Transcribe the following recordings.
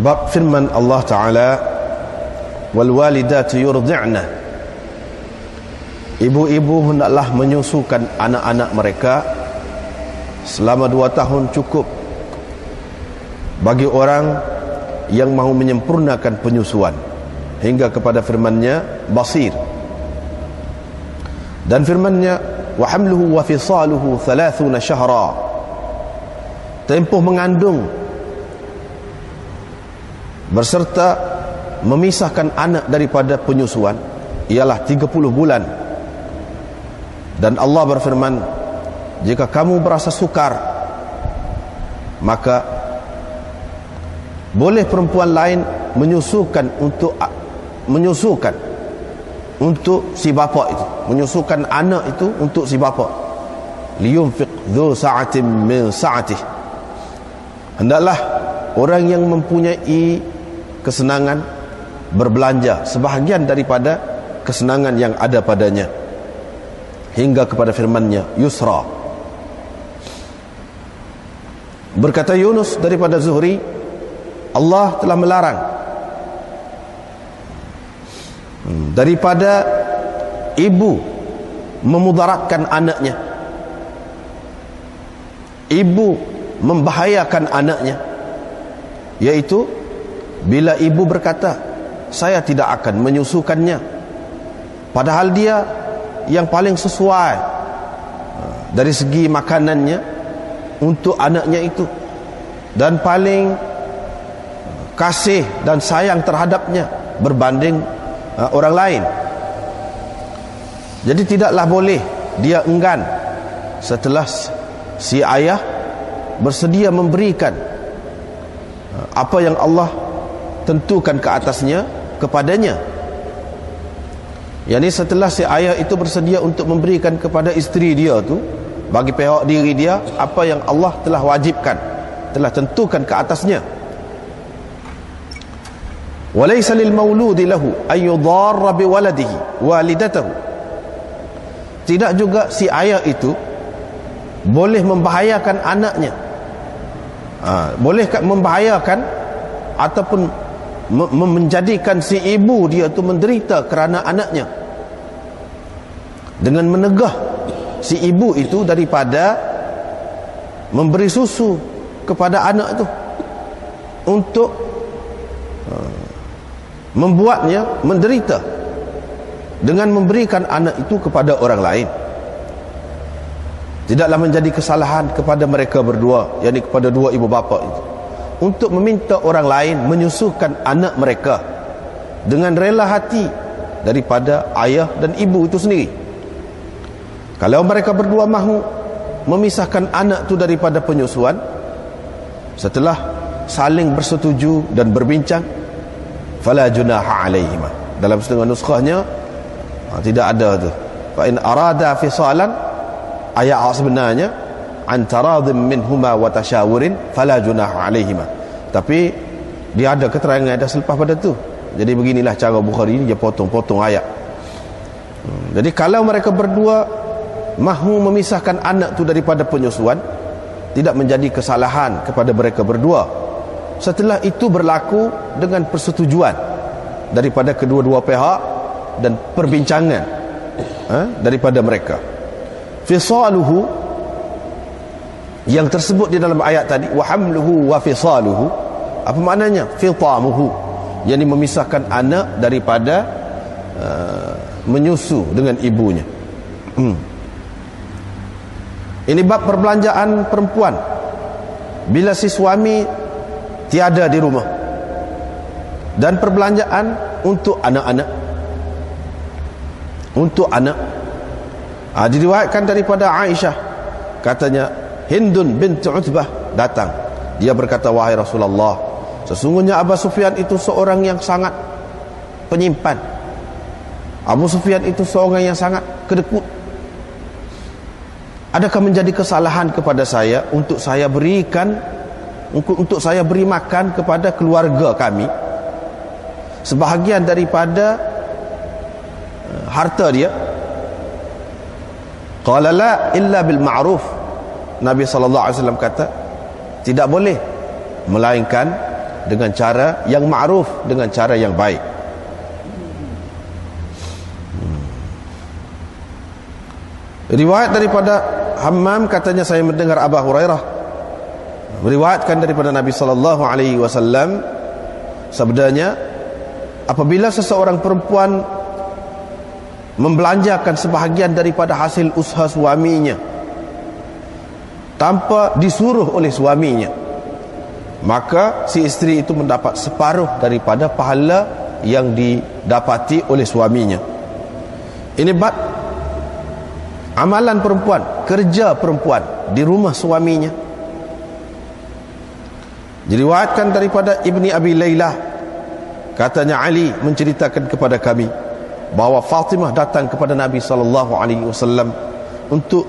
Bab firman Allah Ta'ala, wal walidatu yurdi'na, ibu-ibu hendaklah menyusukan anak-anak mereka selama 2 tahun cukup bagi orang yang mahu menyempurnakan penyusuan, hingga kepada firman-Nya Basir. Dan firman-Nya wa hamluhu wa fisaluhu 30 syahra, tempoh mengandung berserta memisahkan anak daripada penyusuan ialah 30 bulan. Dan Allah berfirman, jika kamu berasa sukar, maka boleh perempuan lain menyusukan untuk si bapa itu, menyusukan anak itu untuk si bapa. Liyunfiq dzu sa'atin min sa'atih, hendaklah orang yang mempunyai kesenangan berbelanja sebahagian daripada kesenangan yang ada padanya, hingga kepada firman-Nya yusra. Berkata Yunus daripada Zuhri, Allah telah melarang daripada ibu memudaratkan anaknya, ibu membahayakan anaknya, yaitu bila ibu berkata, saya tidak akan menyusukannya, padahal dia yang paling sesuai dari segi makanannya untuk anaknya itu, dan paling kasih dan sayang terhadapnya berbanding orang lain. Jadi tidaklah boleh dia enggan setelah si ayah bersedia memberikan apa yang Allah tentukan ke atasnya kepadanya. Yani setelah si ayah itu bersedia untuk memberikan kepada isteri dia tu, bagi pihak diri dia, apa yang Allah telah wajibkan, telah tentukan ke atasnya. Walaysa lil mauludi lahu ay yudarra bi waladihi walidatahu, tidak juga si ayah itu boleh membahayakan anaknya, boleh membahayakan ataupun menjadikan si ibu dia tu menderita kerana anaknya, dengan menegah si ibu itu daripada memberi susu kepada anak itu, untuk membuatnya menderita dengan memberikan anak itu kepada orang lain. Tidaklah menjadi kesalahan kepada mereka berdua, yakni kepada dua ibu bapa itu, untuk meminta orang lain menyusukan anak mereka dengan rela hati daripada ayah dan ibu itu sendiri. Kalau mereka berdua mahu memisahkan anak itu daripada penyusuan setelah saling bersetuju dan berbincang, fala junaha alaihima. Dalam setengah nuskhahnya tidak ada tu. Fa in arada fisalan, ayat sebenarnya an taradhim minhuma wa tashawurin fala junaha alaihima. Tapi dia ada keterangan ada selepas pada tu. Jadi beginilah cara Bukhari ni, dia potong-potong ayat. Jadi kalau mereka berdua mahu memisahkan anak tu daripada penyusuan, tidak menjadi kesalahan kepada mereka berdua setelah itu berlaku dengan persetujuan daripada kedua-dua pihak dan perbincangan daripada mereka. Fisaluhu, yang tersebut di dalam ayat tadi, wa hamluhu wa fisaluhu, apa maknanya? Fitamuhu, yakni memisahkan anak daripada menyusu dengan ibunya. Ini bab perbelanjaan perempuan bila si suami tiada di rumah, dan perbelanjaan untuk anak-anak, untuk anak. Diriwayatkan daripada Aisyah, katanya Hindun binti Utbah datang, dia berkata, wahai Rasulullah, sesungguhnya Abu Sufyan itu seorang yang sangat penyimpan, Abu Sufyan itu seorang yang sangat kedekut. Adakah menjadi kesalahan kepada saya untuk saya berikan, untuk saya beri makan kepada keluarga kami sebahagian daripada harta dia? Qala la illa bil ma'ruf. Nabi sallallahu alaihi wasallam kata, tidak boleh melainkan dengan cara yang ma'ruf, dengan cara yang baik. Riwayat daripada Hammam, katanya saya mendengar Abu Hurairah meriwayatkan daripada Nabi sallallahu alaihi wasallam sabdanya, apabila seseorang perempuan membelanjakan sebahagian daripada hasil usaha suaminya tanpa disuruh oleh suaminya, maka si isteri itu mendapat separuh daripada pahala yang didapati oleh suaminya. Ini bab amalan perempuan, kerja perempuan di rumah suaminya. Diriwayatkan daripada Ibni Abi Laylah, katanya Ali menceritakan kepada kami bahawa Fatimah datang kepada Nabi sallallahu alaihi wasallam untuk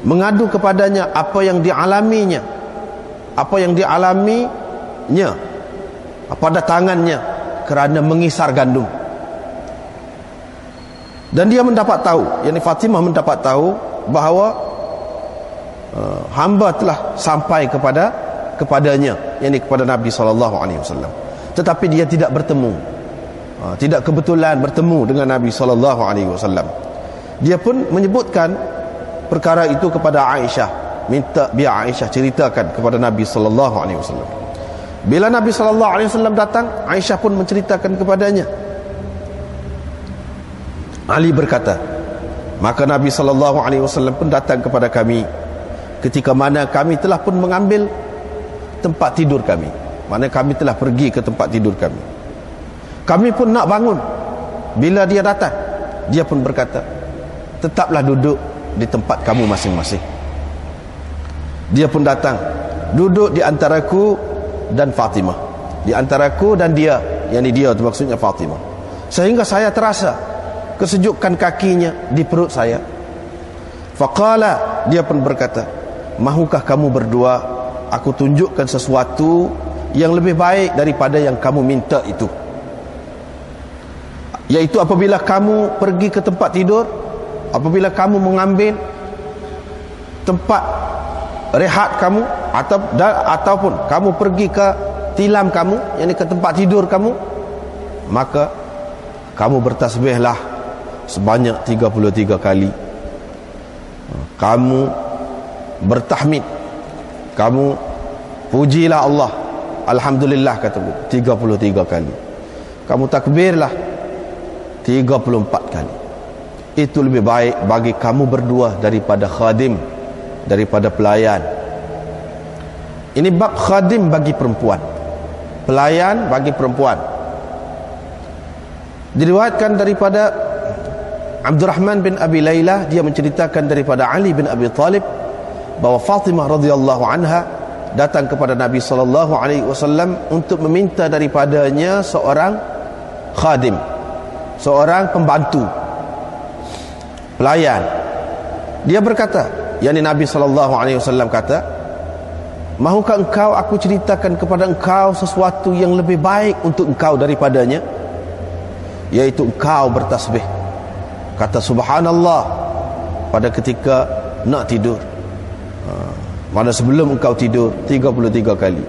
mengadu kepadanya apa yang dialaminya pada tangannya kerana mengisar gandum. Dan dia mendapat tahu, yakni Fatimah mendapat tahu bahawa hamba telah sampai kepadanya, yakni kepada Nabi sallallahu alaihi wasallam, tetapi dia tidak bertemu, tidak kebetulan bertemu dengan Nabi sallallahu alaihi wasallam. Dia pun menyebutkan perkara itu kepada Aisyah, minta biar Aisyah ceritakan kepada Nabi sallallahu alaihi wasallam. Bila Nabi sallallahu alaihi wasallam datang, Aisyah pun menceritakan kepadanya. Ali berkata, maka Nabi sallallahu alaihi wasallam pun datang kepada kami ketika mana kami telah pun mengambil tempat tidur kami, mana kami telah pergi ke tempat tidur kami. Kami pun nak bangun. Bila dia datang, dia pun berkata, tetaplah duduk di tempat kamu masing-masing. Dia pun datang, duduk di antaraku dan Fatimah, di antaraku dan dia, yakni dia itu maksudnya Fatimah, sehingga saya terasa kesejukan kakinya di perut saya. Faqala, dia pun berkata, mahukah kamu berdua aku tunjukkan sesuatu yang lebih baik daripada yang kamu minta itu, yaitu apabila kamu pergi ke tempat tidur, apabila kamu mengambil tempat rehat kamu, ataupun kamu pergi ke tilam kamu, yakni ke tempat tidur kamu, maka kamu bertasbihlah sebanyak 33 kali. Kamu bertahmid, kamu pujilah Allah, alhamdulillah kata 33 kali. Kamu takbirlah 34 kali. Itu lebih baik bagi kamu berdua daripada khadim, daripada pelayan. Ini bab khadim bagi perempuan, pelayan bagi perempuan. Diriwayatkan daripada Abdurrahman bin Abi Laylah, dia menceritakan daripada Ali bin Abi Talib bahawa Fatimah radhiyallahu anha datang kepada Nabi sallallahu alaihi wasallam untuk meminta daripadanya seorang khadim, seorang pembantu, pelayan. Dia berkata, yakni Nabi sallallahu alaihi wasallam kata, mahukah engkau aku ceritakan kepada engkau sesuatu yang lebih baik untuk engkau daripadanya, yaitu engkau bertasbih, kata subhanallah pada ketika nak tidur, pada sebelum engkau tidur 33 kali.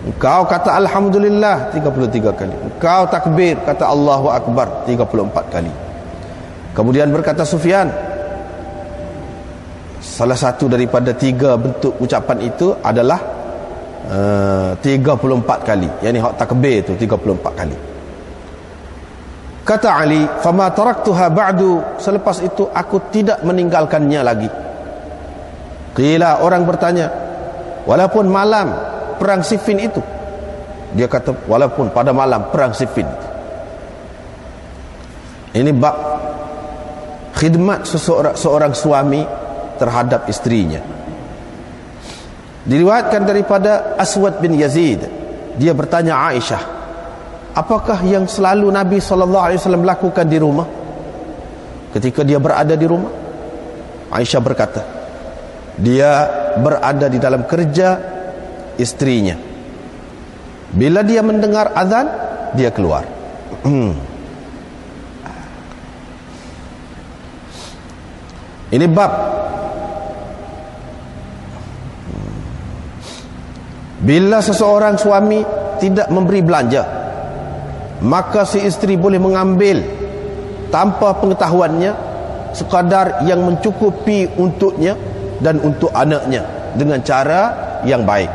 Engkau kata alhamdulillah 33 kali. Engkau takbir, kata Allahu akbar 34 kali. Kemudian berkata Sufyan, salah satu daripada 3 bentuk ucapan itu adalah 34 kali, yakni hak takbir itu 34 kali. Kata Ali, fama taraktuha ba'du, selepas itu aku tidak meninggalkannya lagi. Qila, orang bertanya, walaupun malam perang Siffin itu? Dia kata, walaupun pada malam perang Siffin itu. Ini bab khidmat seorang suami terhadap istrinya. Diriwayatkan daripada Aswad bin Yazid, dia bertanya Aisyah, apakah yang selalu Nabi SAW lakukan di rumah ketika dia berada di rumah? Aisyah berkata, dia berada di dalam kerja istrinya. Bila dia mendengar azan, dia keluar. Ini bab bila seseorang suami tidak memberi belanja, maka si isteri boleh mengambil tanpa pengetahuannya sekadar yang mencukupi untuknya dan untuk anaknya dengan cara yang baik.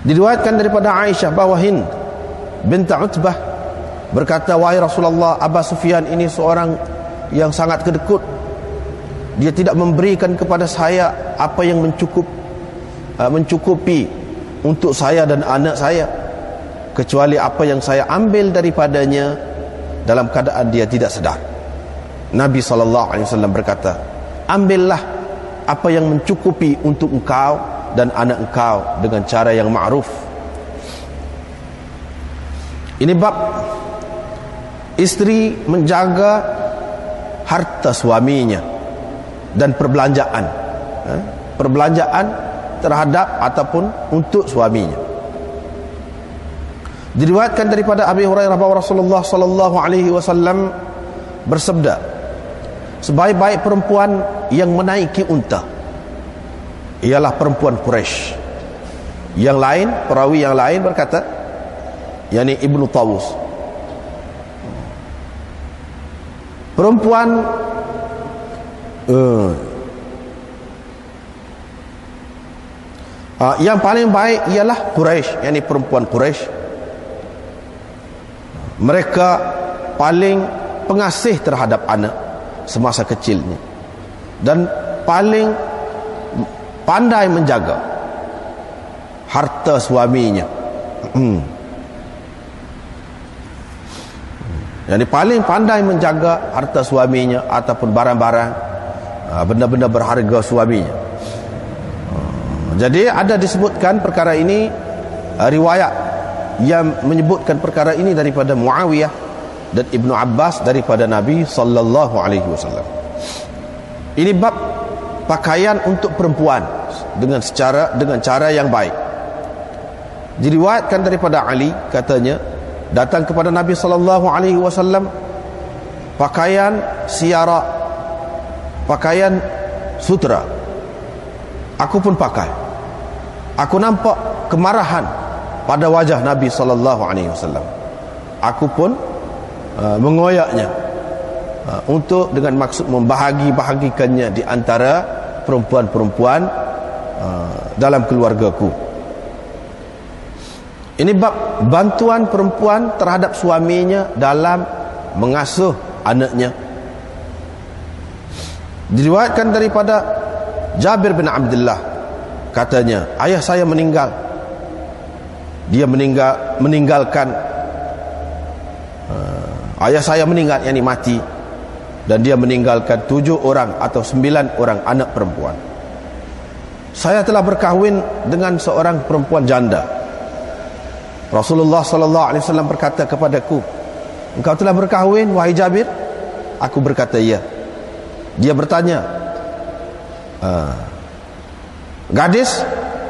Diriwayatkan daripada Aisyah bahawa Hind bint Utbah berkata, wahai Rasulullah, Abu Sufyan ini seorang yang sangat kedekut. Dia tidak memberikan kepada saya apa yang mencukupi untuk saya dan anak saya, kecuali apa yang saya ambil daripadanya dalam keadaan dia tidak sedar. Nabi SAW berkata, ambillah apa yang mencukupi untuk engkau dan anak engkau dengan cara yang ma'ruf. Ini bab isteri menjaga harta suaminya dan perbelanjaan terhadap ataupun untuk suaminya. Diriwayatkan daripada Abi Hurairah bahwa Rasulullah sallallahu alaihi wasallam bersabda, sebaik-baik perempuan yang menaiki unta ialah perempuan Quraisy. Yang lain, perawi yang lain berkata, yakni Ibnu Tawus, perempuan yang paling baik ialah Quraisy, yakni perempuan Quraisy. Mereka paling pengasih terhadap anak semasa kecilnya dan paling pandai menjaga harta suaminya. Yang paling pandai menjaga harta suaminya ataupun barang-barang, benda-benda berharga suaminya. Jadi ada disebutkan perkara ini, riwayat yang menyebutkan perkara ini daripada Muawiyah dan Ibnu Abbas daripada Nabi sallallahu alaihi wasallam. Ini bab pakaian untuk perempuan dengan cara yang baik. Diriwayatkan daripada Ali, katanya datang kepada Nabi sallallahu alaihi wasallam pakaian siara, pakaian sutra. Aku pun pakai. Aku nampak kemarahan pada wajah Nabi sallallahu alaihi wasallam. Aku pun mengoyaknya untuk dengan maksud membahagi-bahagikannya di antara perempuan-perempuan dalam keluargaku. Ini bab bantuan perempuan terhadap suaminya dalam mengasuh anaknya. Diriwayatkan daripada Jabir bin Abdullah, katanya, ayah saya meninggal. Dia meninggalkan ayah saya meninggal, yakni mati, dan dia meninggalkan 7 orang atau 9 orang anak perempuan. Saya telah berkahwin dengan seorang perempuan janda. Rasulullah sallallahu alaihi wasallam berkata kepadaku, engkau telah berkahwin wahai Jabir? Aku berkata ya. Dia bertanya, gadis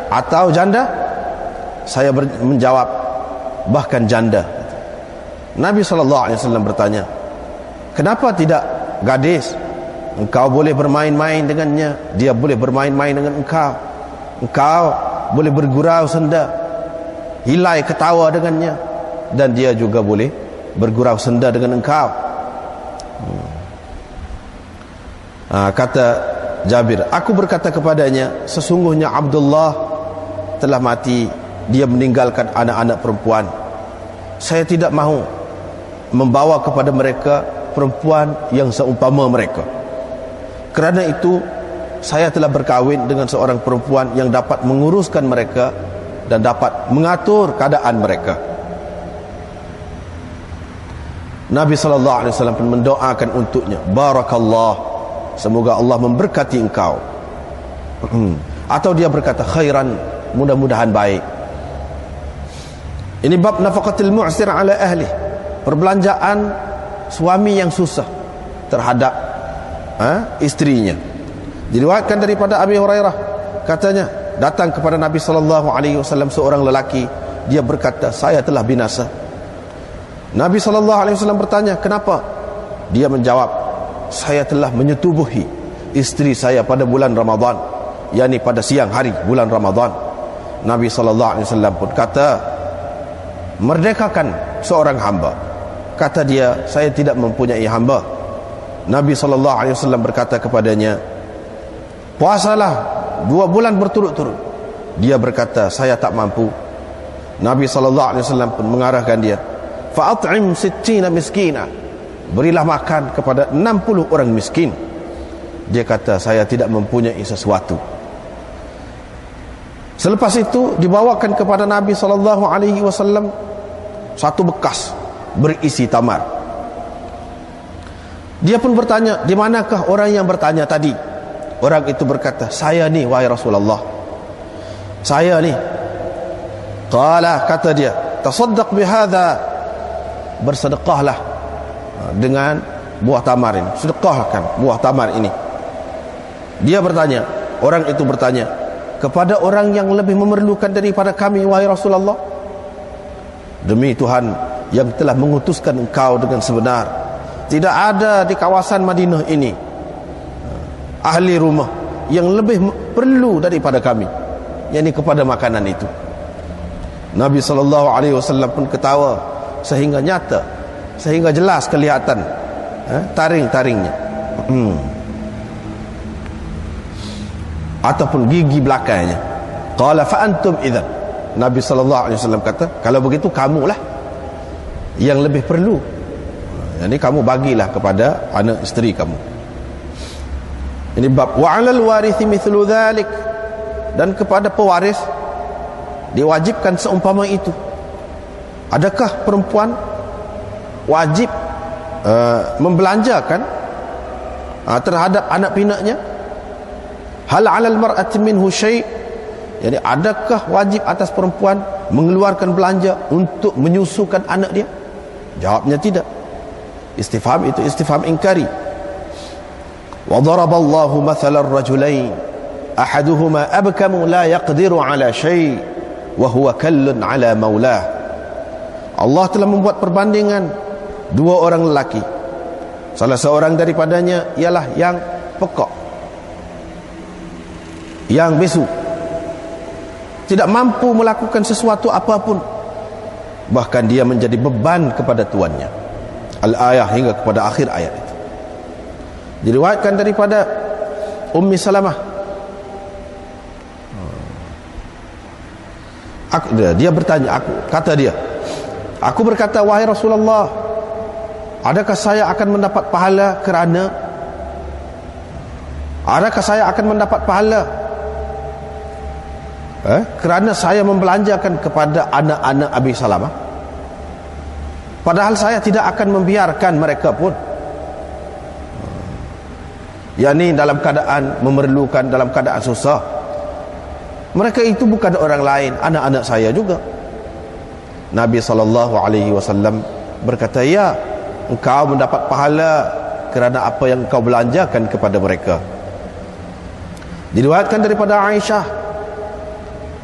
atau janda? Saya menjawab, bahkan janda. Nabi SAW bertanya, kenapa tidak gadis? Engkau boleh bermain-main dengannya, dia boleh bermain-main dengan engkau. Engkau boleh bergurau senda, hilai ketawa dengannya, dan dia juga boleh bergurau senda dengan engkau. Kata Jabir, aku berkata kepadanya, sesungguhnya Abdullah telah mati, dia meninggalkan anak-anak perempuan. Saya tidak mahu membawa kepada mereka perempuan yang seumpama mereka. Kerana itu saya telah berkahwin dengan seorang perempuan yang dapat menguruskan mereka dan dapat mengatur keadaan mereka. Nabi SAW pun mendoakan untuknya, barakallah, semoga Allah memberkati engkau. Atau dia berkata, khairan, mudah-mudahan baik. Ini bab nafaqatul mu'sir ala ahli, perbelanjaan suami yang susah terhadap istrinya. Diriwayatkan daripada Abi Hurairah, katanya datang kepada Nabi sallallahu alaihi wasallam seorang lelaki, dia berkata, saya telah binasa. Nabi sallallahu alaihi wasallam bertanya, kenapa? Dia menjawab, saya telah menyetubuhi istri saya pada bulan Ramadan, yakni pada siang hari bulan Ramadan. Nabi SAW pun kata, merdekakan seorang hamba. Kata dia, saya tidak mempunyai hamba. Nabi SAW berkata kepadanya, puasalah 2 bulan berturut-turut. Dia berkata, saya tak mampu. Nabi SAW pun mengarahkan dia, fa'at'im 60 miskina, berilah makan kepada 60 orang miskin. Dia kata, saya tidak mempunyai sesuatu. Selepas itu dibawakan kepada Nabi SAW satu bekas berisi tamar. Dia pun bertanya, di manakah orang yang bertanya tadi? Orang itu berkata, saya ni wahai Rasulullah, saya ni. Qala, kata dia, tasaddaq bihadza, bersedekahlah dengan buah tamar ini, sedekahkan buah tamar ini. Dia bertanya, orang itu bertanya, kepada orang yang lebih memerlukan daripada kami wahai Rasulullah? Demi Tuhan yang telah mengutuskan engkau dengan sebenar, tidak ada di kawasan Madinah ini ahli rumah yang lebih perlu daripada kami, yakni kepada makanan itu. Nabi SAW pun ketawa sehingga nyata, sehingga jelas kelihatan taring-taringnya ataupun gigi belakangnya. Qala fa antum idzan, Nabi SAW kata, kalau begitu kamulah yang lebih perlu. Jadi kamu bagilah kepada anak isteri kamu. Ini bab wa 'alal warithi mithlu dzalik, dan kepada pewaris diwajibkan seumpama itu. Adakah perempuan wajib membelanjakan terhadap anak pinaknya? Hal 'alal mar'ati minhu syai', jadi adakah wajib atas perempuan mengeluarkan belanja untuk menyusukan anak dia? Jawabnya tidak. Istifham itu istifham inkari. Wa daraballahu mathalan rajulain ahaduhuma abkamu la yaqdiru ala syai' wa huwa kallun ala maulah. Allah telah membuat perbandingan 2 orang lelaki. Salah seorang daripadanya ialah yang pekak, yang bisu, tidak mampu melakukan sesuatu apapun, bahkan dia menjadi beban kepada tuannya. Al-ayah, hingga kepada akhir ayat itu. Diriwayatkan daripada Ummi Salamah, dia bertanya, kata dia, aku berkata, wahai Rasulullah, adakah saya akan mendapat pahala kerana saya membelanjakan kepada anak-anak Abi Salamah, padahal saya tidak akan membiarkan mereka pun, yakni dalam keadaan memerlukan, dalam keadaan susah. Mereka itu bukan orang lain, anak-anak saya juga. Nabi SAW berkata, ya, engkau mendapat pahala kerana apa yang engkau belanjakan kepada mereka. Diriwayatkan daripada Aisyah,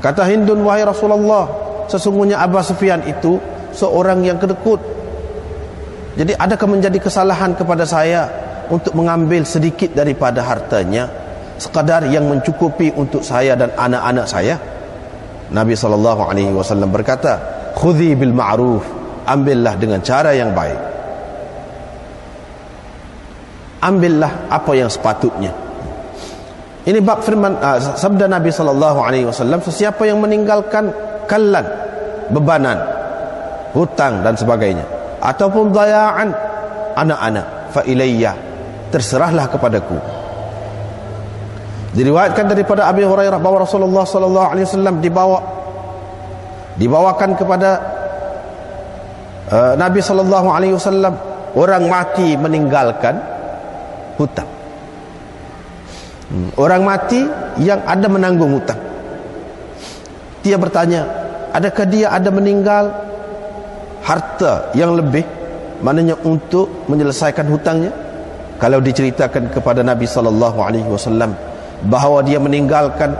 kata Hindun, wahai Rasulullah, sesungguhnya Abu Sufyan itu seorang yang kedekut. Jadi adakah menjadi kesalahan kepada saya untuk mengambil sedikit daripada hartanya, sekadar yang mencukupi untuk saya dan anak-anak saya? Nabi SAW berkata, khudhi bil ma'ruf, ambillah dengan cara yang baik, ambillah apa yang sepatutnya. Ini bab firman sabda Nabi SAW, sesiapa yang meninggalkan kallan, bebanan, hutang dan sebagainya, ataupun dayaan, anak-anak, fa ilayya, terserahlah kepadaku. Diriwayatkan daripada Abi Hurairah bahawa Rasulullah SAW dibawakan kepada Nabi SAW orang mati meninggalkan hutang. Orang mati yang ada menanggung hutang. Dia bertanya, adakah dia ada meninggal harta yang lebih, maknanya untuk menyelesaikan hutangnya? Kalau diceritakan kepada Nabi SAW bahawa dia meninggalkan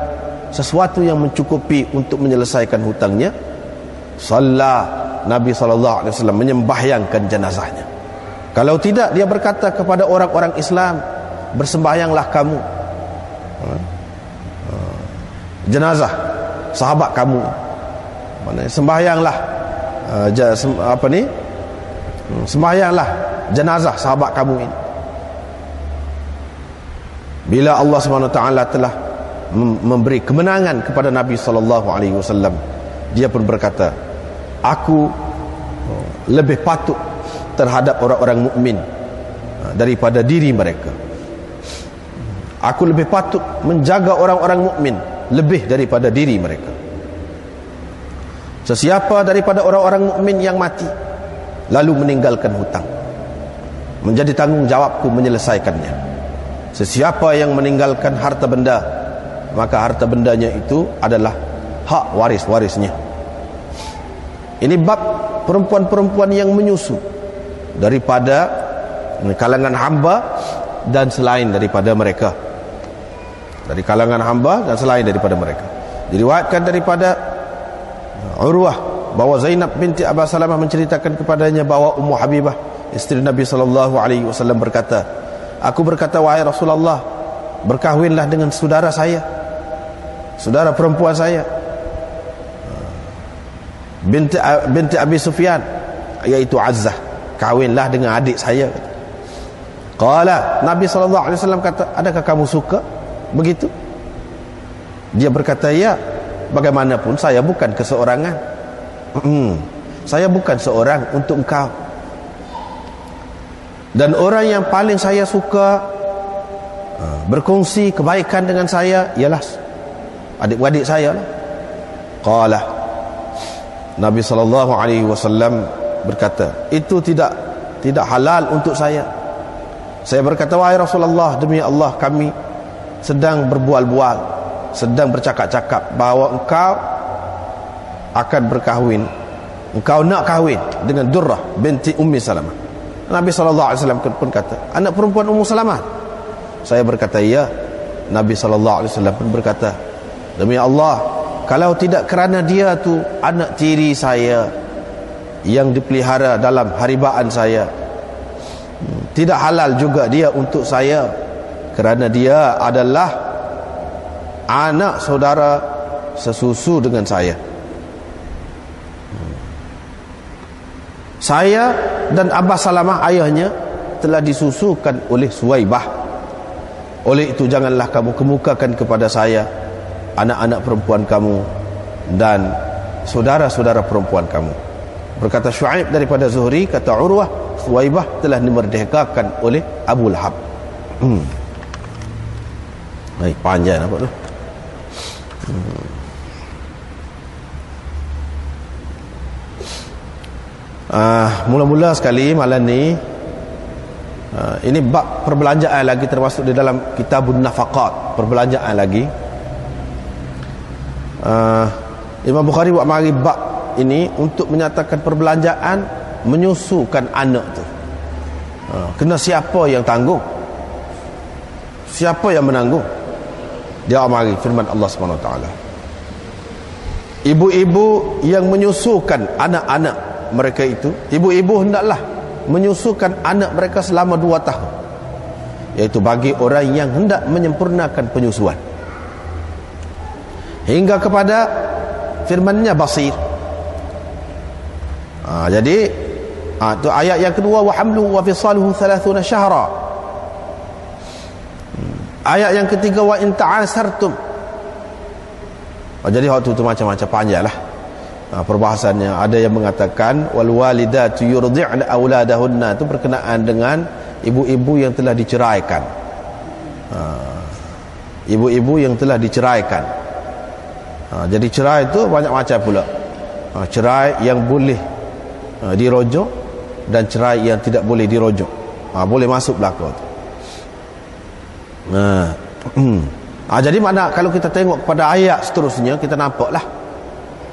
sesuatu yang mencukupi untuk menyelesaikan hutangnya, salat Nabi SAW menyembahyangkan jenazahnya. Kalau tidak, dia berkata kepada orang-orang Islam, bersembahyanglah kamu jenazah sahabat kamu. Maknanya sembahyanglah sembahyanglah jenazah sahabat kamu ini. Bila Allah SWT telah memberi kemenangan kepada Nabi SAW, dia pun berkata, aku lebih patut terhadap orang-orang mukmin daripada diri mereka. Aku lebih patut menjaga orang-orang mukmin lebih daripada diri mereka. Sesiapa daripada orang-orang mukmin yang mati lalu meninggalkan hutang, menjadi tanggungjawabku menyelesaikannya. Sesiapa yang meninggalkan harta benda, maka harta bendanya itu adalah hak waris-warisnya. Ini bab perempuan-perempuan yang menyusu daripada kalangan hamba dan selain daripada mereka. Dari kalangan hamba dan selain daripada mereka. Diriwayatkan daripada Urwah bahawa Zainab binti Abu Salamah menceritakan kepadanya bahawa Ummu Habibah, isteri Nabi SAW berkata, aku berkata, wahai Rasulullah, berkahwinlah dengan saudara saya, saudara perempuan saya, binti Abi Sufyan, iaitu Azzah, kahwinlah dengan adik saya. Qala, Nabi SAW kata, adakah kamu suka begitu? Dia berkata, ya, bagaimanapun saya bukan keseorangan. Saya bukan seorang untuk engkau. Dan orang yang paling saya suka berkongsi kebaikan dengan saya ialah adik-adik saya lah. Qala, Nabi SAW berkata, itu tidak halal untuk saya. Saya berkata, wahai Rasulullah, demi Allah, kami sedang berbual-bual, sedang bercakap-cakap bahawa engkau akan berkahwin, engkau nak kahwin dengan Durrah binti Ummi Salamah. Nabi SAW pun kata, anak perempuan Ummu Salamah? Saya berkata, ya. Nabi SAW pun berkata, demi Allah, kalau tidak kerana dia tu anak tiri saya yang dipelihara dalam haribaan saya, tidak halal juga dia untuk saya, kerana dia adalah anak saudara sesusu dengan saya. Saya dan Abah Salamah ayahnya telah disusukan oleh Suwaibah. Oleh itu janganlah kamu kemukakan kepada saya anak-anak perempuan kamu dan saudara-saudara perempuan kamu. Berkata Syuaib daripada Zuhri, kata Urwah, Suwaibah telah dimerdekakan oleh Abu Lahab. Baik, panjang nampak tu. Mula-mula sekali malam ni, ini bab perbelanjaan lagi, termasuk di dalam Kitabun Nafaqat, perbelanjaan lagi. Imam Bukhari buat mari bab ini untuk menyatakan perbelanjaan menyusukan anak tu. Kena siapa yang tanggung? Siapa yang menanggung? Dia mari firman Allah SWT, ibu-ibu yang menyusukan anak-anak mereka itu, ibu-ibu hendaklah menyusukan anak mereka selama 2 tahun, iaitu bagi orang yang hendak menyempurnakan penyusuan, hingga kepada firman-Nya Basir. Jadi itu ayat yang kedua, wa hamluhu wa fisaluhu 30 syahra. Ayat yang ketiga, wa in ta'asartum. Jadi waktu itu macam-macam, panjang lah perbahasannya. Ada yang mengatakan wal walidatu yurdi'na auladahunna, itu berkenaan dengan ibu-ibu yang telah diceraikan. Ibu-ibu yang telah diceraikan. Jadi cerai itu banyak macam pula. Cerai yang boleh dirujuk dan cerai yang tidak boleh dirujuk. Boleh masuk belaka tu. Jadi makna kalau kita tengok kepada ayat seterusnya, kita nampaklah.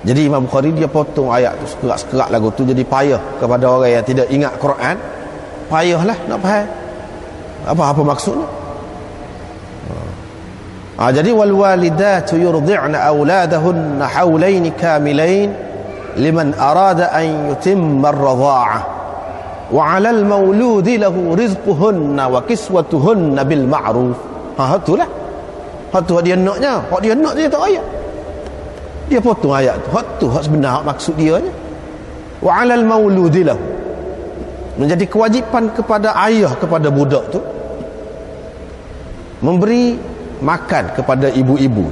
Jadi Imam Bukhari dia potong ayat tu sekerak-sekerak lagu tu, jadi payah kepada orang yang tidak ingat Quran. Payahlah nak faham apa maksudnya. Jadi wal walidatu yurdi'na auladahunna haulain kamilain liman arada an yutimma ar-radha'ah wa 'alal mauludi lahu rizquhunna wa kiswatuhunna bil ma'ruf. Itulah. Hak tu dia naknya. Hak dia nak dia tak ayat. Dia potong ayat tu. Hak tu hak sebenar, hak maksud dia nya. Wa 'alal mauludi lahu, menjadi kewajipan kepada ayah kepada budak tu memberi makan kepada ibu-ibu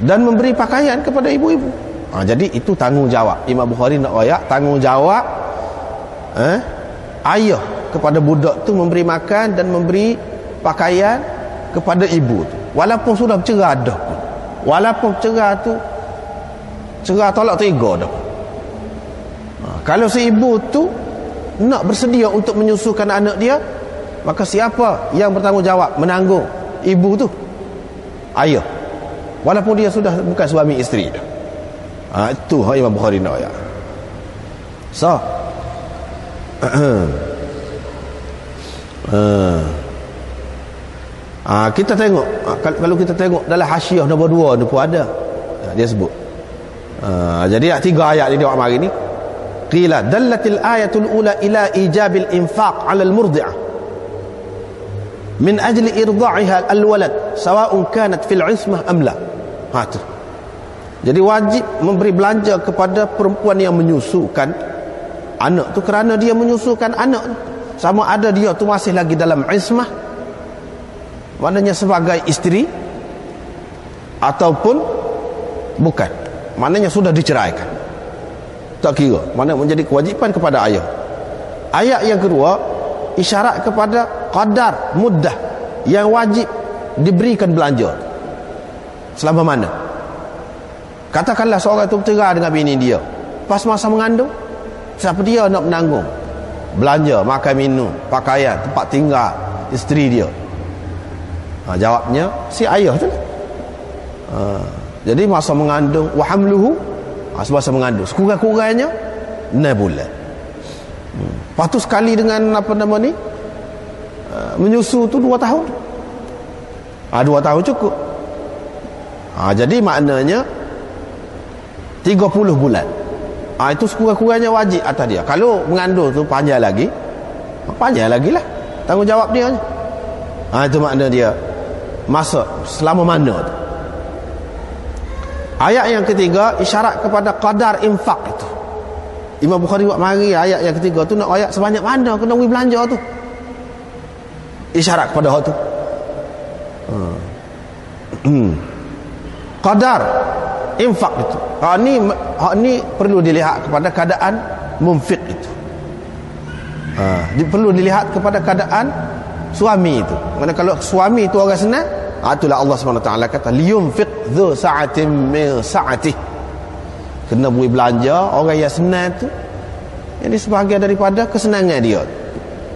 dan memberi pakaian kepada ibu-ibu. Jadi itu tanggungjawab. Imam Bukhari nak royak tanggungjawab ayah kepada budak tu memberi makan dan memberi pakaian kepada ibu tu, walaupun sudah bercerai dah. Walaupun bercerai tu cerai tolak tiga dah. Kalau si ibu tu nak bersedia untuk menyusukan anak dia, maka siapa yang bertanggungjawab menanggung ibu tu? Ayah, walaupun dia sudah bukan suami isteri dah. Itu Imam Bukhari nak ya. So kita tengok, kalau kita tengok dalam hasyiah nombor 2 ni pun ada, dia sebut. Jadi 3 ayat ni dia buat mari ni. Qila dallatil ayatul ula ila ijabil infaq 'ala al-murdi'ah min ajli irda'iha al-walad sawa'un kanat fil 'ismah am la. Tu. Jadi wajib memberi belanja kepada perempuan yang menyusukan anak tu kerana dia menyusukan anak tu, sama ada dia tu masih lagi dalam ismah, maknanya sebagai isteri, ataupun bukan, maknanya sudah diceraikan. Tak kira, mana menjadi kewajipan kepada ayah. Ayat yang kedua isyarat kepada qadar muddah yang wajib diberikan belanja. Selama mana? Katakanlah seorang itu bercerai dengan bini dia, pas masa mengandung, siapa dia nak menanggung belanja, makan minum, pakaian, tempat tinggal isteri dia? Jawabnya si ayah tu. Jadi masa mengandung, wa hamluhu, masa mengandung sekurang-kurangnya 6 bulan. Lepas tu sekali dengan menyusu tu 2 tahun. 2 tahun cukup. Jadi maknanya 30 bulan. Itu sekurang-kurangnya wajib atas dia. Kalau mengandung tu panjang lagi lah tanggungjawab dia. Itu makna dia masa selama mana tu. Ayat yang ketiga isyarat kepada qadar infak itu. Imam Bukhari buat mari ayat yang ketiga tu nak ayat sebanyak mana kena beri belanja tu. Isyarat kepada hak tu. Qadar infak itu. Hak ni perlu dilihat kepada keadaan munfiq itu. Perlu dilihat kepada keadaan suami itu. Mana kalau suami itu orang senang, itulah Allah SWT kata liyunfiq dzu sa'atin min sa'atih, kena beri belanja orang yang senang tu, ini sebahagian daripada kesenangan dia.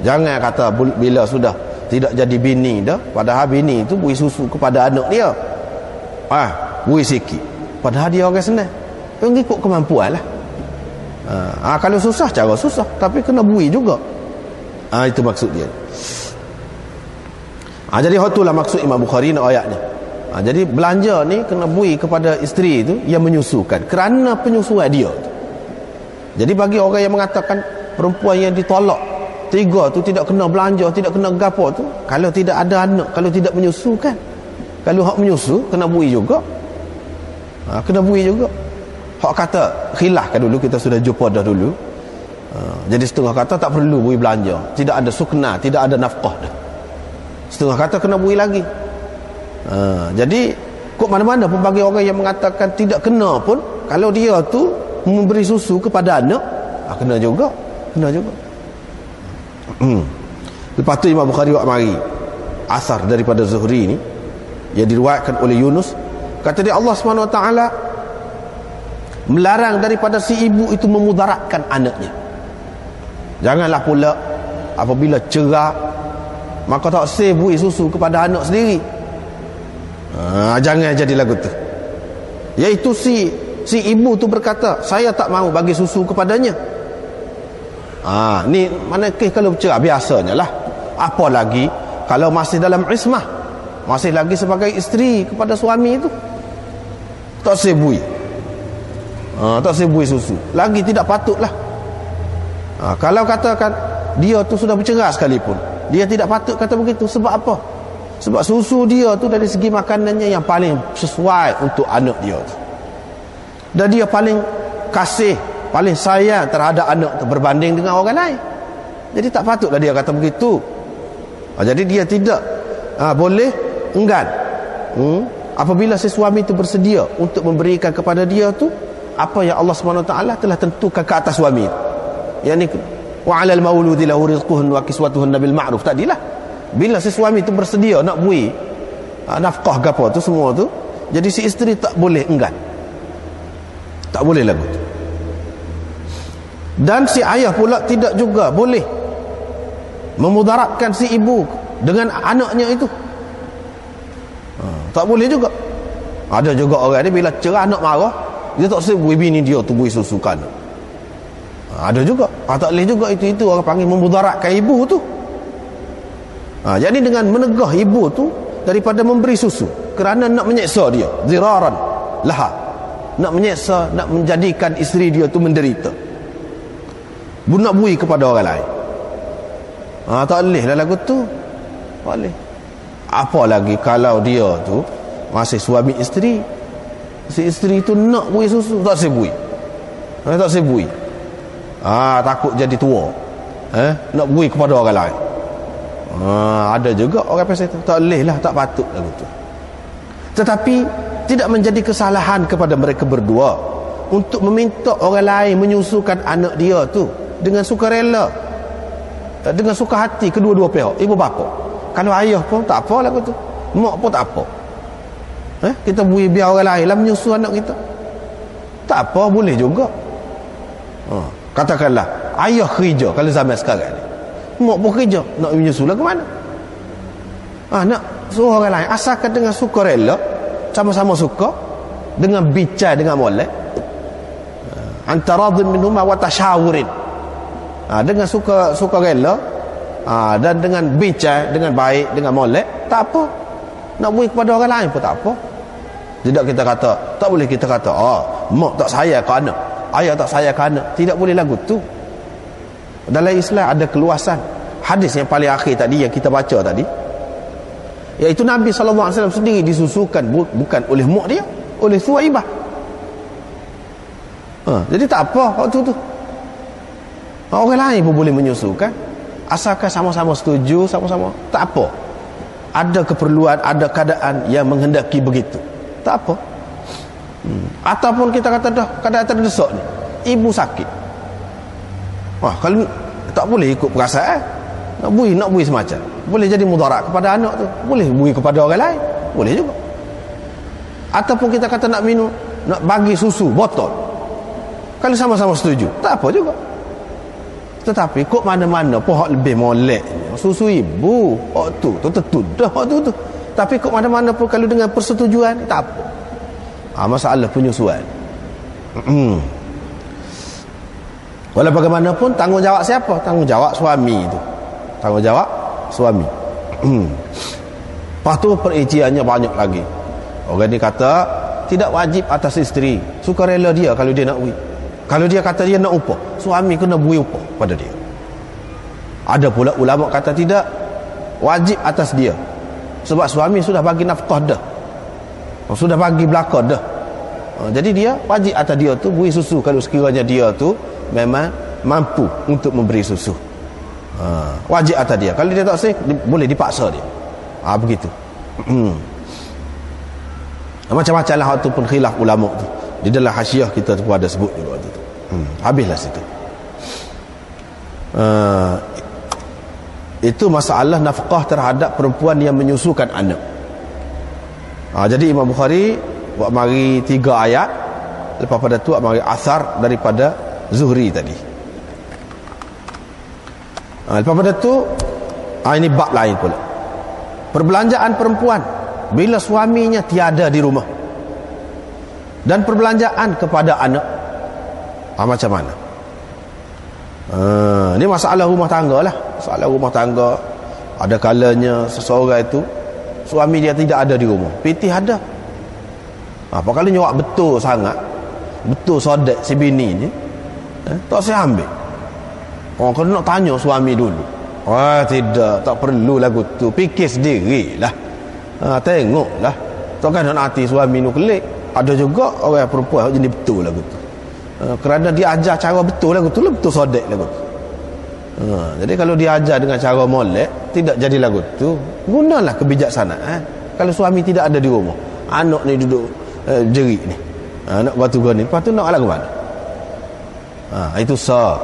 Jangan kata bila sudah tidak jadi bini dah, padahal bini tu beri susu kepada anak dia, beri sikit, padahal dia orang senang, mengikut kemampuan lah. Kalau susah cara susah, tapi kena beri juga. Itu maksud dia. Jadi itulah maksud Imam Bukhari nak ayat ni. Jadi belanja ni kena beri kepada isteri itu yang menyusukan kerana penyusuan dia tu. Jadi bagi orang yang mengatakan perempuan yang ditolak 3 tu tidak kena belanja, tidak kena gapo tu, kalau tidak ada anak, kalau tidak menyusukan, kalau hak menyusu kena beri juga. Kena beri juga. Hak kata khilafkan dulu, kita sudah jumpa dah dulu. Jadi setengah kata tak perlu beri belanja, tidak ada sukna, tidak ada nafkah dah. Setengah kata kena beri lagi. Jadi kok mana-mana pun bagi orang yang mengatakan tidak kena pun, kalau dia tu memberi susu kepada anak, kena juga. Lepas tu Imam Bukhari buat mari asar daripada Zuhri ni yang diriwayatkan oleh Yunus, kata dia Allah SWT melarang daripada si ibu itu memudaratkan anaknya. Janganlah pula apabila cerai maka tak beri susu kepada anak sendiri. Jangan jadi lagu tu. Iaitu si ibu tu berkata, saya tak mahu bagi susu kepadanya. Ni mana kes kalau bercerai biasanya lah. Apa lagi kalau masih dalam ismah, masih lagi sebagai isteri kepada suami itu, tak beri. Tak beri susu. Lagi tidak patutlah. Kalau katakan dia tu sudah bercerai sekalipun, dia tidak patut kata begitu. Sebab apa? Sebab susu dia tu dari segi makanannya yang paling sesuai untuk anak dia tu. Dan dia paling kasih, paling sayang terhadap anak tu berbanding dengan orang lain. Jadi tak patutlah dia kata begitu. Jadi dia tidak boleh enggan apabila si suami itu bersedia untuk memberikan kepada dia tu apa yang Allah SWT telah tentukan ke atas suami itu. Yani wa 'alal mauludi lahu rizquhun wa kiswatuhunna bil ma'ruf. Tadilah bila si suami itu bersedia nak beri nafkah ke apa tu semua tu, jadi si isteri tak boleh enggan. Tak boleh lagu tu. Dan si ayah pula tidak juga boleh memudaratkan si ibu dengan anaknya itu. Tak boleh juga. Ada juga orang ni bila cerah anak marah, dia tak sebut bini dia tu beri susu kan. Ada juga. Tak boleh juga itu orang panggil memudaratkan ibu tu. Jadi dengan menegah ibu tu daripada memberi susu kerana nak menyeksa dia, ziraran laha, nak menyeksa, nak menjadikan isteri dia tu menderita, nak beri kepada orang lain. Tak boleh lah lagu tu. Tak boleh. Apa lagi kalau dia tu masih suami isteri, si isteri tu nak beri susu, tak sebui. Tak sebui. Takut jadi tua. Nak beri kepada orang lain. Ada juga orang pasal itu. Tak boleh lah, tak patut lagu tu. Tetapi tidak menjadi kesalahan kepada mereka berdua untuk meminta orang lain menyusukan anak dia tu dengan sukarela, dengan suka hati kedua-dua pihak, ibu bapa. Kalau ayah pun tak apa lagu tu, mak pun tak apa. Kita beri biar orang lain lah menyusu anak kita, tak apa, boleh juga. Katakanlah ayah kerja kalau zaman sekarang ni, mak pun kerja, nak menyusu lah ke mana? Nak suruh orang lain asalkan dengan sukarela, sama-sama suka, dengan bincang dengan molek, antara radhin minhum wa tashawurin, dengan sukarela, dan dengan bincang dengan baik, dengan molek, tak apa. Nak beri kepada orang lain pun tak apa. Tidak kita kata, tak boleh kita kata mak tak sayang ke anak, ayah tak sayang ke anak. Tidak boleh lagu tu. Dalam Islam ada keluasan. Hadis yang paling akhir tadi yang kita baca tadi, iaitu Nabi SAW sendiri disusukan bukan oleh mak dia, oleh Suwaibah. Jadi tak apa waktu tu. Orang lain pun boleh menyusukan, asalkan sama-sama setuju, sama-sama, tak apa. Ada keperluan, ada keadaan yang menghendaki begitu, tak apa. Ataupun kita kata dah keadaan terdesak ni, ibu sakit, kalau tak boleh ikut perasaan, nak bui semacam, boleh jadi mudarat kepada anak tu, boleh bui kepada orang lain, boleh juga. Ataupun kita kata nak minum, nak bagi susu botol, kalau sama-sama setuju, tak apa juga. Tetapi kok mana-mana pohon lebih molek susu ibu, tu tentu dah tu. Tapi kok mana-mana pun kalau dengan persetujuan, tak apa. Masalah penyusuan. Walau bagaimanapun tanggungjawab siapa? Tanggungjawab suami itu. Tanggungjawab suami. Lepas tu perinciannya banyak lagi. Orang ni kata tidak wajib atas isteri, sukarela dia kalau dia nak beri. Kalau dia kata dia nak upah, suami kena beri upah pada dia. Ada pula ulama kata tidak wajib atas dia, sebab suami sudah bagi nafkah dah, sudah bagi belaka dah. Jadi dia wajib atas dia tu beri susu kalau sekiranya dia tu memang mampu untuk memberi susu. Wajib atas dia. Kalau dia tak sah, boleh dipaksa dia. Begitu. Macam-macam lah waktu pun khilaf ulama tu. Di dalam hasyiah kita tu ada sebut juga waktu tu. Habislah situ. Itu masalah nafkah terhadap perempuan yang menyusukan anak. Jadi Imam Bukhari buat mari 3 ayat, lepas pada tu buat mari asar daripada Zuhri tadi. Lepas pada tu ini bab lain pula, perbelanjaan perempuan bila suaminya tiada di rumah, dan perbelanjaan kepada anak, macam mana? Ini masalah rumah tangga lah. Masalah rumah tangga. Ada kalanya seseorang itu suami dia tidak ada di rumah, pitih ada. Apa kalau nyorak betul sangat, betul sodak si bini ni, tak saya ambil. Kalau nak tanya suami dulu, tidak, tak perlu lagu tu, fikir sendirilah. Tengoklah. Takkan nak hati suami nu kelik. Ada juga orang perempuan jenis betul lagu tu. Kerana dia ajar cara betul lagu tu, betul sodek lagu tu. Jadi kalau dia ajar dengan cara molek, tidak jadi lagu tu. Gunalah kebijaksanaan. Kalau suami tidak ada di rumah, anak ni duduk jerit ni, anak batu gani, lepas tu nak lagu mana? Itu sah.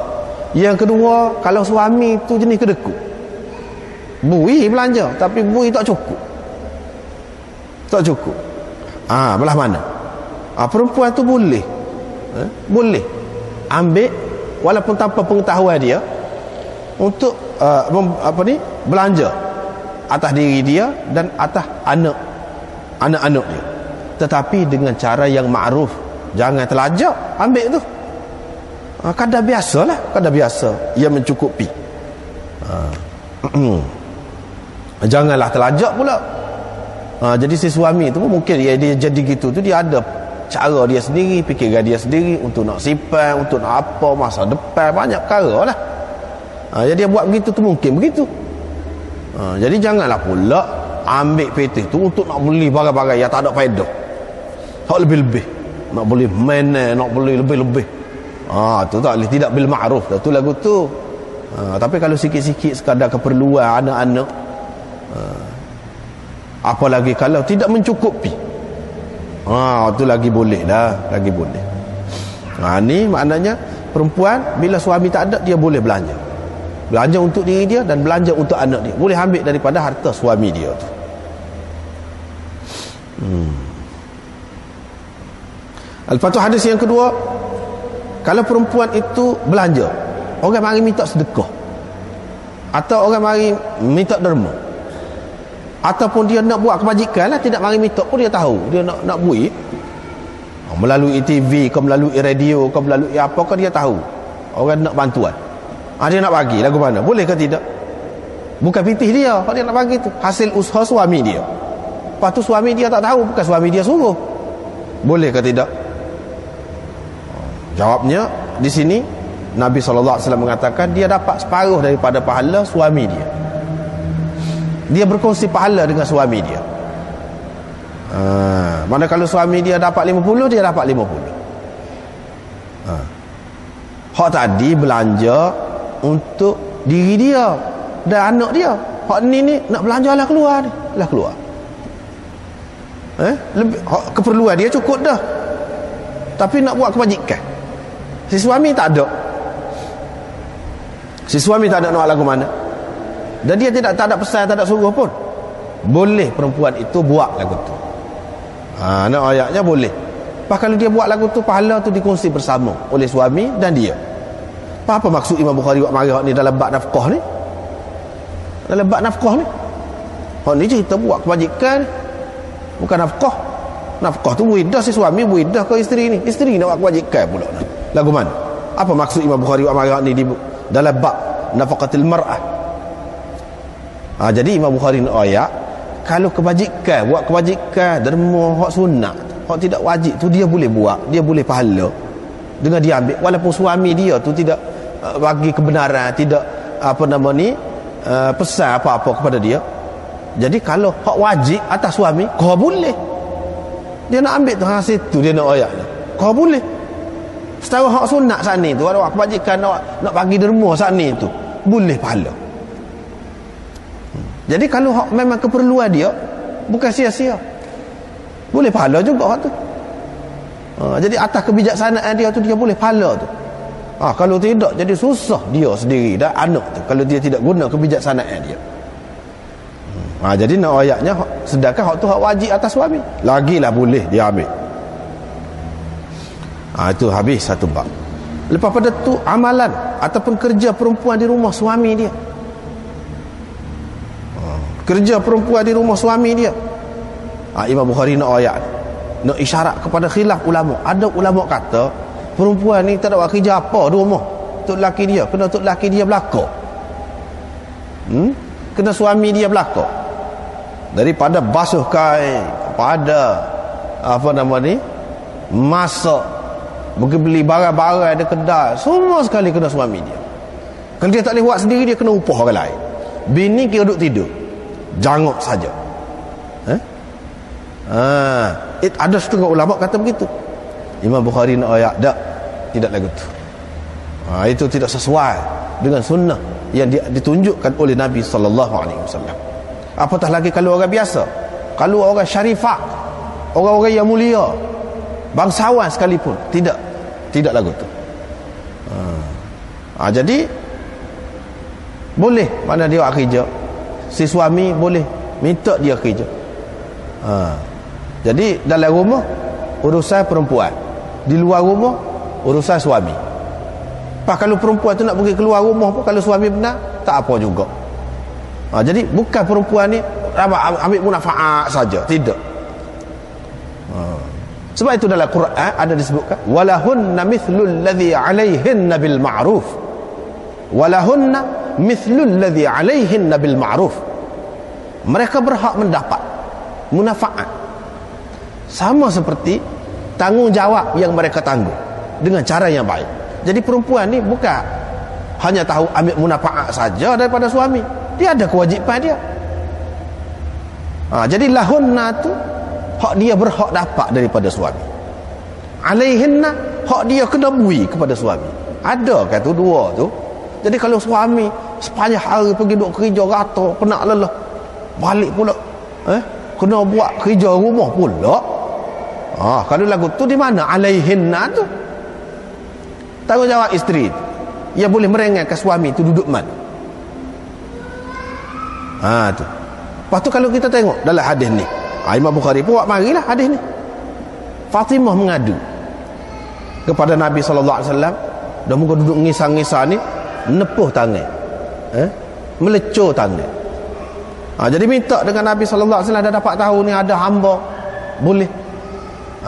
Yang kedua, kalau suami tu jenis kedekut, bui belanja tapi bui tak cukup, belah mana? Perempuan tu boleh ambil walaupun tanpa pengetahuan dia untuk belanja atas diri dia dan atas anak-anak dia, tetapi dengan cara yang makruf. Jangan telajak ambil tu. Kadar biasa ia mencukupi. Janganlah telajak pula. Jadi si suami tu mungkin dia jadi gitu tu, dia ada cara dia sendiri, fikiran dia sendiri untuk nak simpan, untuk nak apa masa depan, banyak perkara lah. Jadi dia buat begitu tu mungkin begitu. Jadi janganlah pula ambil PT tu untuk nak beli barang-barang yang tak ada faedah, tak lebih-lebih, nak beli mana, nak beli lebih-lebih. Tu tak boleh, tidak bil ma'ruf tu lagu tu. Tapi kalau sikit-sikit sekadar keperluan anak-anak, apalagi kalau tidak mencukupi, tu lagi boleh lah, lagi boleh. Ni maknanya perempuan bila suami tak ada, dia boleh belanja untuk diri dia dan belanja untuk anak dia, boleh ambil daripada harta suami dia tu. Lepas tu hadis yang kedua, kalau perempuan itu belanja, orang mari minta sedekah, atau orang mari minta derma, ataupun dia nak buat kebajikan lah, tidak mari minta pun dia tahu dia nak buat, melalui TV ke, melalui radio ke, melalui apa ke, dia tahu orang nak bantuan, dia nak bagi lagu mana, boleh ke tidak? Bukan pitih dia kalau dia nak bagi tu, hasil usaha suami dia. Lepas tu suami dia tak tahu, bukan suami dia suruh, boleh ke tidak? Jawabnya di sini Nabi SAW mengatakan dia dapat separuh daripada pahala suami dia. Dia berkongsi pahala dengan suami dia. Mana kalau suami dia dapat 50, dia dapat 50. Hak tadi belanja untuk diri dia dan anak dia. Hak ni nak belanja lah keluar. Keperluan dia cukup dah, tapi nak buat kebajikan, si suami tak ada nak lagu mana, dan dia tak ada pesan, tak ada suruh pun, boleh perempuan itu buat lagu tu. Nak ayatnya boleh. Lepas kalau dia buat lagu tu, pahala tu dikongsi bersama oleh suami dan dia. Apa maksud Imam Bukhari buat marah ni dalam bab nafkah ni? Hak ni cerita buat kebajikan, bukan nafkah. Nafkah tu buidah si suami, buidah ke isteri ni. Isteri nak buat kebajikan pula. Lagu mana? Apa maksud Imam Bukhari buat marah ni dalam bab nafaqatil mar'ah? Jadi Imam Bukhari nak ayat, kalau kebajikan, buat kebajikan derma hak sunat, hak tidak wajib tu dia boleh buat, dia boleh pahala dengan dia ambil, walaupun suami dia tu tidak bagi kebenaran, tidak pesan apa-apa kepada dia. Jadi kalau hak wajib atas suami, kau boleh, dia nak ambil tu hasil tu, dia nak ayat ni, kau boleh. Setara hak sunat saat ni tu, ada kebajikan nak bagi derma saat ni tu, boleh pahala. Jadi kalau hak memang keperluan dia, bukan sia-sia, boleh pahala juga hak tu. Jadi atas kebijaksanaan dia tu, dia boleh pahala tu. Kalau tidak, jadi susah dia sendiri dan anak tu kalau dia tidak guna kebijaksanaan dia. Jadi nak ayatnya, sedangkan hak tu hak wajib atas suami, lagilah boleh dia ambil. Itu habis satu bab. Lepas pada tu, amalan ataupun kerja perempuan di rumah suami dia. Kerja perempuan di rumah suami dia, Imam Bukhari nak ayat, nak isyarat kepada khilaf ulama. Ada ulama kata perempuan ni tak ada buat kerja apa di rumah, tok lelaki dia kena tok lelaki dia belaka, kena suami dia belaka, daripada basuh kain, pada masak, pergi beli barang-barang ada kedai, semua sekali kena suami dia. Kalau dia tak boleh buat sendiri, dia kena upah orang lain. Bini kira duduk tidur, jangok saja. Ada setengah ulama kata begitu. Imam Bukhari nak ayat tak, tidak lagu tu. Itu tidak sesuai dengan sunnah yang ditunjukkan oleh Nabi SAW. Apatah lagi kalau orang biasa, kalau orang syarifah, orang-orang yang mulia, bangsawan sekalipun, tidak lagu tu. Jadi boleh mana dia buat kerja, si suami boleh minta dia kerja. Jadi dalam rumah urusan perempuan, di luar rumah urusan suami. Kalau perempuan tu nak pergi keluar rumah pun, kalau suami benar, tak apa juga. Jadi bukan perempuan ni ambil munafaat saja, tidak. Sebab itu dalam Quran ada disebutkan walahunna mithlul ladzi 'alaihinna bil ma'ruf. Walahunna mithlul ladzi 'alaihinna bil ma'ruf. Mereka berhak mendapat munafaat sama seperti tanggungjawab yang mereka tanggung dengan cara yang baik. Jadi perempuan ni bukan hanya tahu ambil munafaat saja daripada suami, dia ada kewajipan dia. Jadi lahunna tu hak dia berhak dapat daripada suami. Alaihinna hak dia kena bui kepada suami. Ada kan tu dua tu. Jadi kalau suami sepanjang hari pergi duk kerja rata, penat lelah, balik pula kena buat kerja rumah pula. Kalau lagu tu di mana alaihinna tu? Tanggungjawab isteri tu. Ia boleh merengekkan suami tu duduk mana? Tu. Lepas tu kalau kita tengok dalam hadis ni, Imam Bukhari pun buat marilah hadis ni. Fatimah mengadu kepada Nabi SAW, dah muka duduk ngisang-ngisang ni, nepuh tangan, melecur tangan. Jadi minta dengan Nabi SAW, dah dapat tahu ni ada hamba boleh,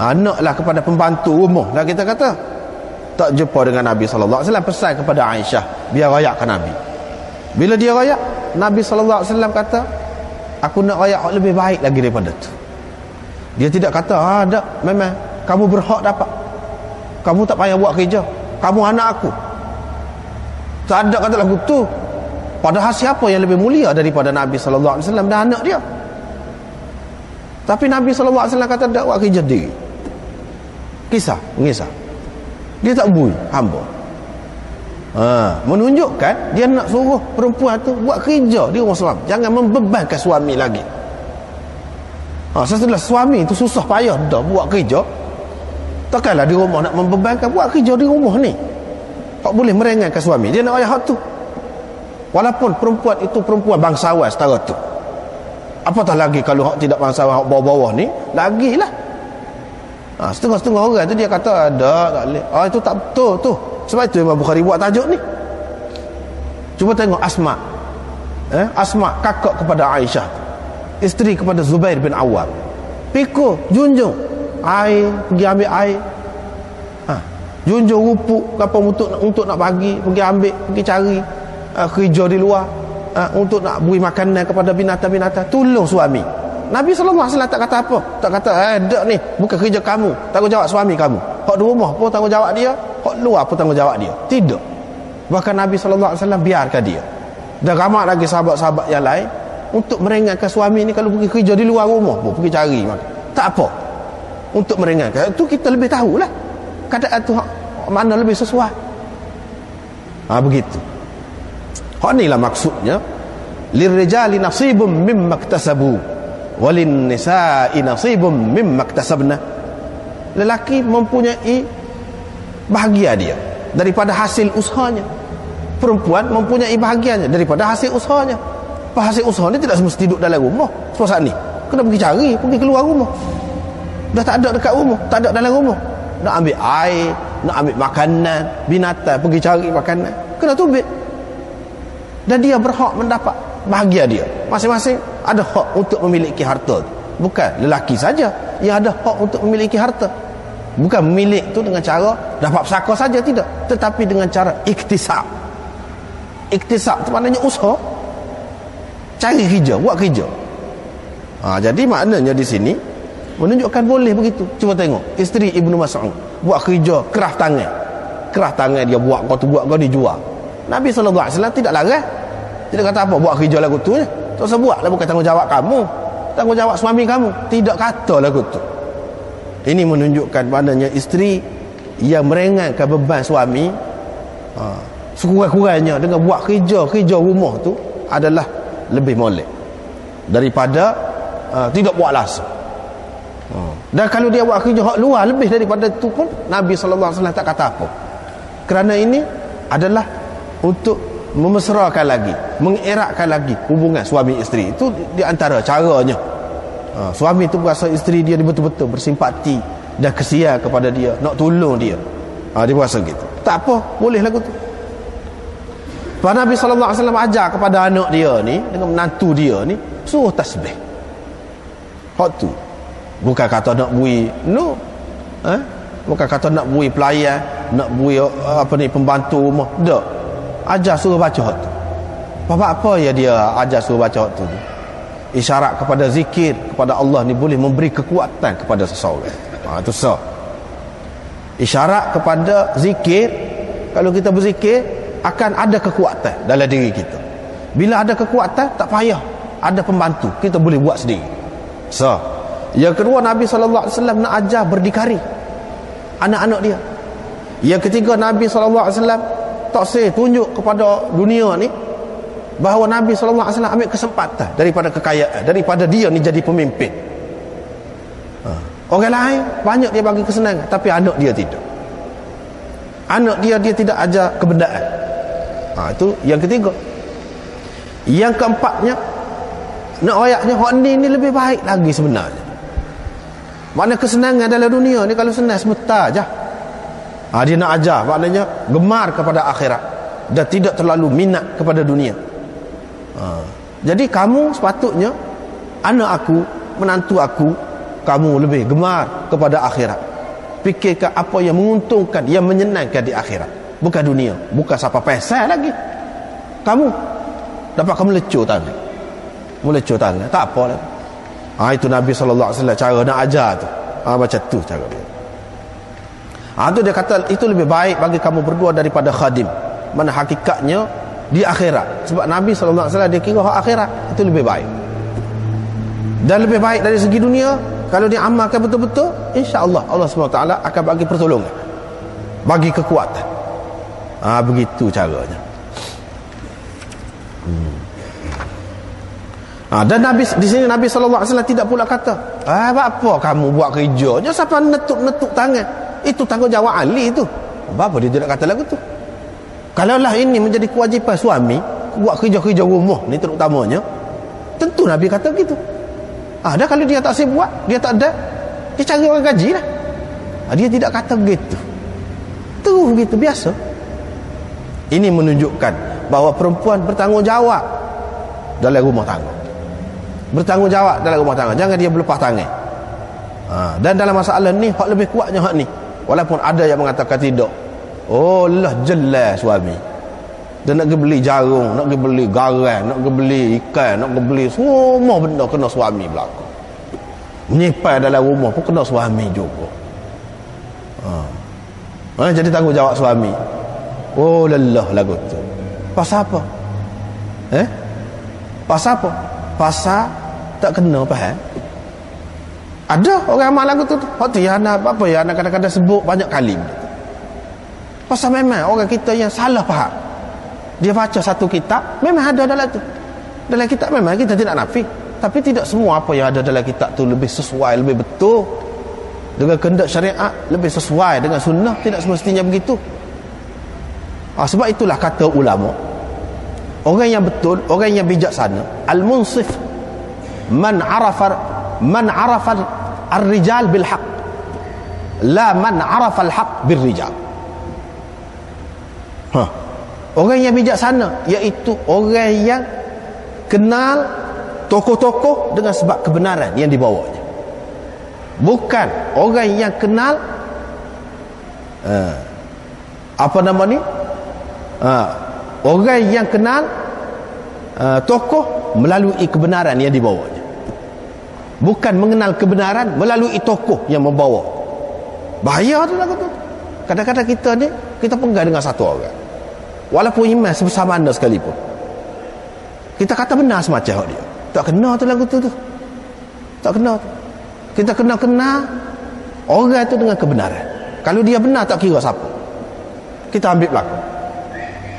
naklah kepada pembantu rumah lah kita kata. Tak jumpa dengan Nabi SAW, pesan kepada Aisyah biar rayakkan Nabi. Bila dia rayak, Nabi SAW kata, aku nak rayak lebih baik lagi daripada tu. Dia tidak kata tak, memang kamu berhak dapat, kamu tak payah buat kerja, kamu anak aku. Tak ada kata lagu tu. Padahal siapa yang lebih mulia daripada Nabi SAW dan anak dia? Tapi Nabi SAW kata tak buat kerja diri. Mengisah. Dia tak bui hamba. Menunjukkan dia nak suruh perempuan tu buat kerja di rumah suami, jangan membebankan suami lagi. Setelah suami tu susah payah dah buat kerja, takkanlah di rumah nak membebankan, buat kerja di rumah ni. Tak boleh merengekkan suami, dia nak ayah hak tu. Walaupun perempuan itu perempuan bangsawan setara tu, apatah lagi kalau hak tidak bangsawan, hak bawah-bawah ni lagilah. Setengah-setengah orang tu dia kata ada tak boleh. Itu tak betul tu. Sebab itu Imam Bukhari buat tajuk ni. Cuba tengok Asma. Asma kakak kepada Aisyah, isteri kepada Zubair bin Awam. Pikul, junjung air, pergi ambil air. Junjung rupuk kapal untuk nak bagi, pergi ambil, pergi cari kerja di luar, untuk nak beri makanan kepada binatang-binatang. Tolong suami. Nabi SAW tak kata apa, tak kata dak ni bukan kerja kamu, tanggungjawab suami kamu. Hak di rumah pun tanggungjawab dia, hak luar pun tanggungjawab dia. Tidak. Bahkan Nabi SAW biarkan dia. Dan ramai lagi sahabat-sahabat yang lain untuk meringankan suami ni kalau pergi kerja di luar rumah pun pergi cari makan. Tak apa. Untuk meringankan. Itu kita lebih tahulah keadaan tu mana lebih sesuai. Begitu. Hak inilah maksudnya lirrijali nasibum mimma iktasabu walin nisa'i nasibum mimma iktasabna. Lelaki mempunyai bahagia dia daripada hasil usahanya, perempuan mempunyai bahagianya daripada hasil usahanya. Hasil usaha ni tidak semesti duduk dalam rumah. Sebab saat ni kena pergi cari, pergi keluar rumah. Dah tak ada dekat rumah, tak ada dalam rumah. Nak ambil air, nak ambil makanan, binatang, pergi cari makanan, kena tubik. Dan dia berhak mendapat bahagia dia. Masing-masing ada hak untuk memiliki harta. Bukan lelaki saja yang ada hak untuk memiliki harta. Bukan memilik tu dengan cara dapat pesaka saja, tidak, tetapi dengan cara iktisab. Iktisab itu maknanya usaha, cari kerja, buat kerja. Jadi maknanya di sini menunjukkan boleh begitu. Cuba tengok isteri Ibnu Mas'ud buat kerja kerah tangan dia buat kau dijual. Nabi SAW tidak larang, tidak kata apa buat kerja lagu tu je. Tak usah buat lah, bukan tanggungjawab kamu. tanggungjawab suami kamu. Tidak kata lagu tu. Ini menunjukkan maknanya isteri yang meringankan beban suami, sekurang-kurangnya dengan buat kerja rumah tu adalah lebih molek daripada tidak buat langsung. Dan kalau dia buat kerja hak luar lebih daripada tu pun Nabi SAW tak kata apa. Kerana ini adalah untuk memesrakan lagi, mengeratkan lagi hubungan suami isteri. Itu di antara caranya. Suami itu berasa isteri dia betul-betul bersimpati dan kesian kepada dia, nak tolong dia. Dia berasa gitu. Tak apa, boleh lagu tu. Nabi SAW ajar kepada anak dia ni, dengan menantu dia ni, suruh tasbih. Hak tu. Bukan kata nak bui, no. Bukan kata nak bui pelayan, nak bui pembantu rumah. Tak. Ajar suruh baca hak tu. Apa ya dia ajar suruh baca hak tu? Isyarat kepada zikir kepada Allah ni boleh memberi kekuatan kepada seseorang. Itu sah. Isyarat kepada zikir, kalau kita berzikir akan ada kekuatan dalam diri kita. Bila ada kekuatan, tak payah ada pembantu, kita boleh buat sendiri. Sah. Yang kedua, Nabi SAW nak ajar berdikari anak-anak dia. Yang ketiga, Nabi SAW tak saya tunjuk kepada dunia ni bahawa Nabi SAW ambil kesempatan daripada kekayaan, daripada dia ni jadi pemimpin. Orang lain banyak dia bagi kesenangan, tapi anak dia tidak. Anak dia tidak ajar kebendaan. Itu yang ketiga. Yang keempatnya, nak ayatnya hak ni lebih baik lagi sebenarnya. Makna kesenangan dalam dunia ni kalau senang sebentar je. Dia nak ajar maknanya gemar kepada akhirat dan tidak terlalu minat kepada dunia. Jadi kamu sepatutnya, anak aku, menantu aku, kamu lebih gemar kepada akhirat. Fikirkan apa yang menguntungkan, yang menyenangkan di akhirat, bukan dunia, bukan siapa pesal lagi. Kamu dapat kamu lecur tangan, melecur tangan, tak apa lagi. Itu Nabi SAW cara nak ajar tu. Macam tu cara dia. Tu dia kata itu lebih baik bagi kamu berdua daripada khadim. Mana hakikatnya di akhirat. Sebab Nabi SAW dia kira akhirat itu lebih baik. Dan lebih baik dari segi dunia, kalau dia amalkan betul-betul, insya-Allah Allah SWT akan bagi pertolongan, bagi kekuatan. Begitu caranya. Dan Nabi di sini Nabi SAW tidak pula kata, apa kamu buat kerja, jangan siapa netuk tangan. Itu tanggungjawab ahli itu. Apa dia tidak kata lagu tu? Kalaulah ini menjadi kewajipan suami buat kerja-kerja rumah ni terutamanya, tentu Nabi kata begitu. Dah kalau dia tak siap buat, dia tak ada, dia cari orang gaji lah. Dia tidak kata begitu. Terus begitu biasa. Ini menunjukkan bahawa perempuan bertanggungjawab dalam rumah tangga. Bertanggungjawab dalam rumah tangga. Jangan dia berlepas tangan. Dan dalam masalah ni hak lebih kuatnya hak ni. Walaupun ada yang mengatakan tidak. Lah jelas suami. Dia nak pergi beli jarum, nak pergi beli garam, nak pergi beli ikan, nak pergi beli semua benda kena suami belakang. Menyimpan dalam rumah pun kena suami juga. Jadi tanggungjawab suami. Lelah lagu tu. Pasal apa? Pasal apa? Pasal tak kena faham. Ada orang amal lagu tu. Hak tu yang apa yang kadang-kadang sebut banyak kali. Pasal memang orang kita yang salah faham. Dia baca satu kitab, memang ada dalam tu. Dalam kitab memang kita tidak nafi, tapi tidak semua apa yang ada dalam kitab tu lebih sesuai, lebih betul dengan kehendak syariat, lebih sesuai dengan sunnah. Tidak semestinya begitu. Sebab itulah kata ulama, orang yang betul, orang yang bijaksana, al-munsif man arafa ar-rijal bil haqq, la man arafa al-haqq bil rijal. Orang yang bijaksana iaitu orang yang kenal tokoh-tokoh dengan sebab kebenaran yang dibawanya. Bukan orang yang kenal orang yang kenal tokoh melalui kebenaran yang dibawanya. Bukan mengenal kebenaran melalui tokoh yang membawa. Bahaya tu lah. Kadang-kadang kita ni, kita pegang dengan satu orang, walaupun iman sebesar mana sekalipun, kita kata benar semacam dia, tak kena tu lagu tu. Tak kena. Kita kena orang itu dengan kebenaran. Kalau dia benar tak kira siapa, kita ambil belakang.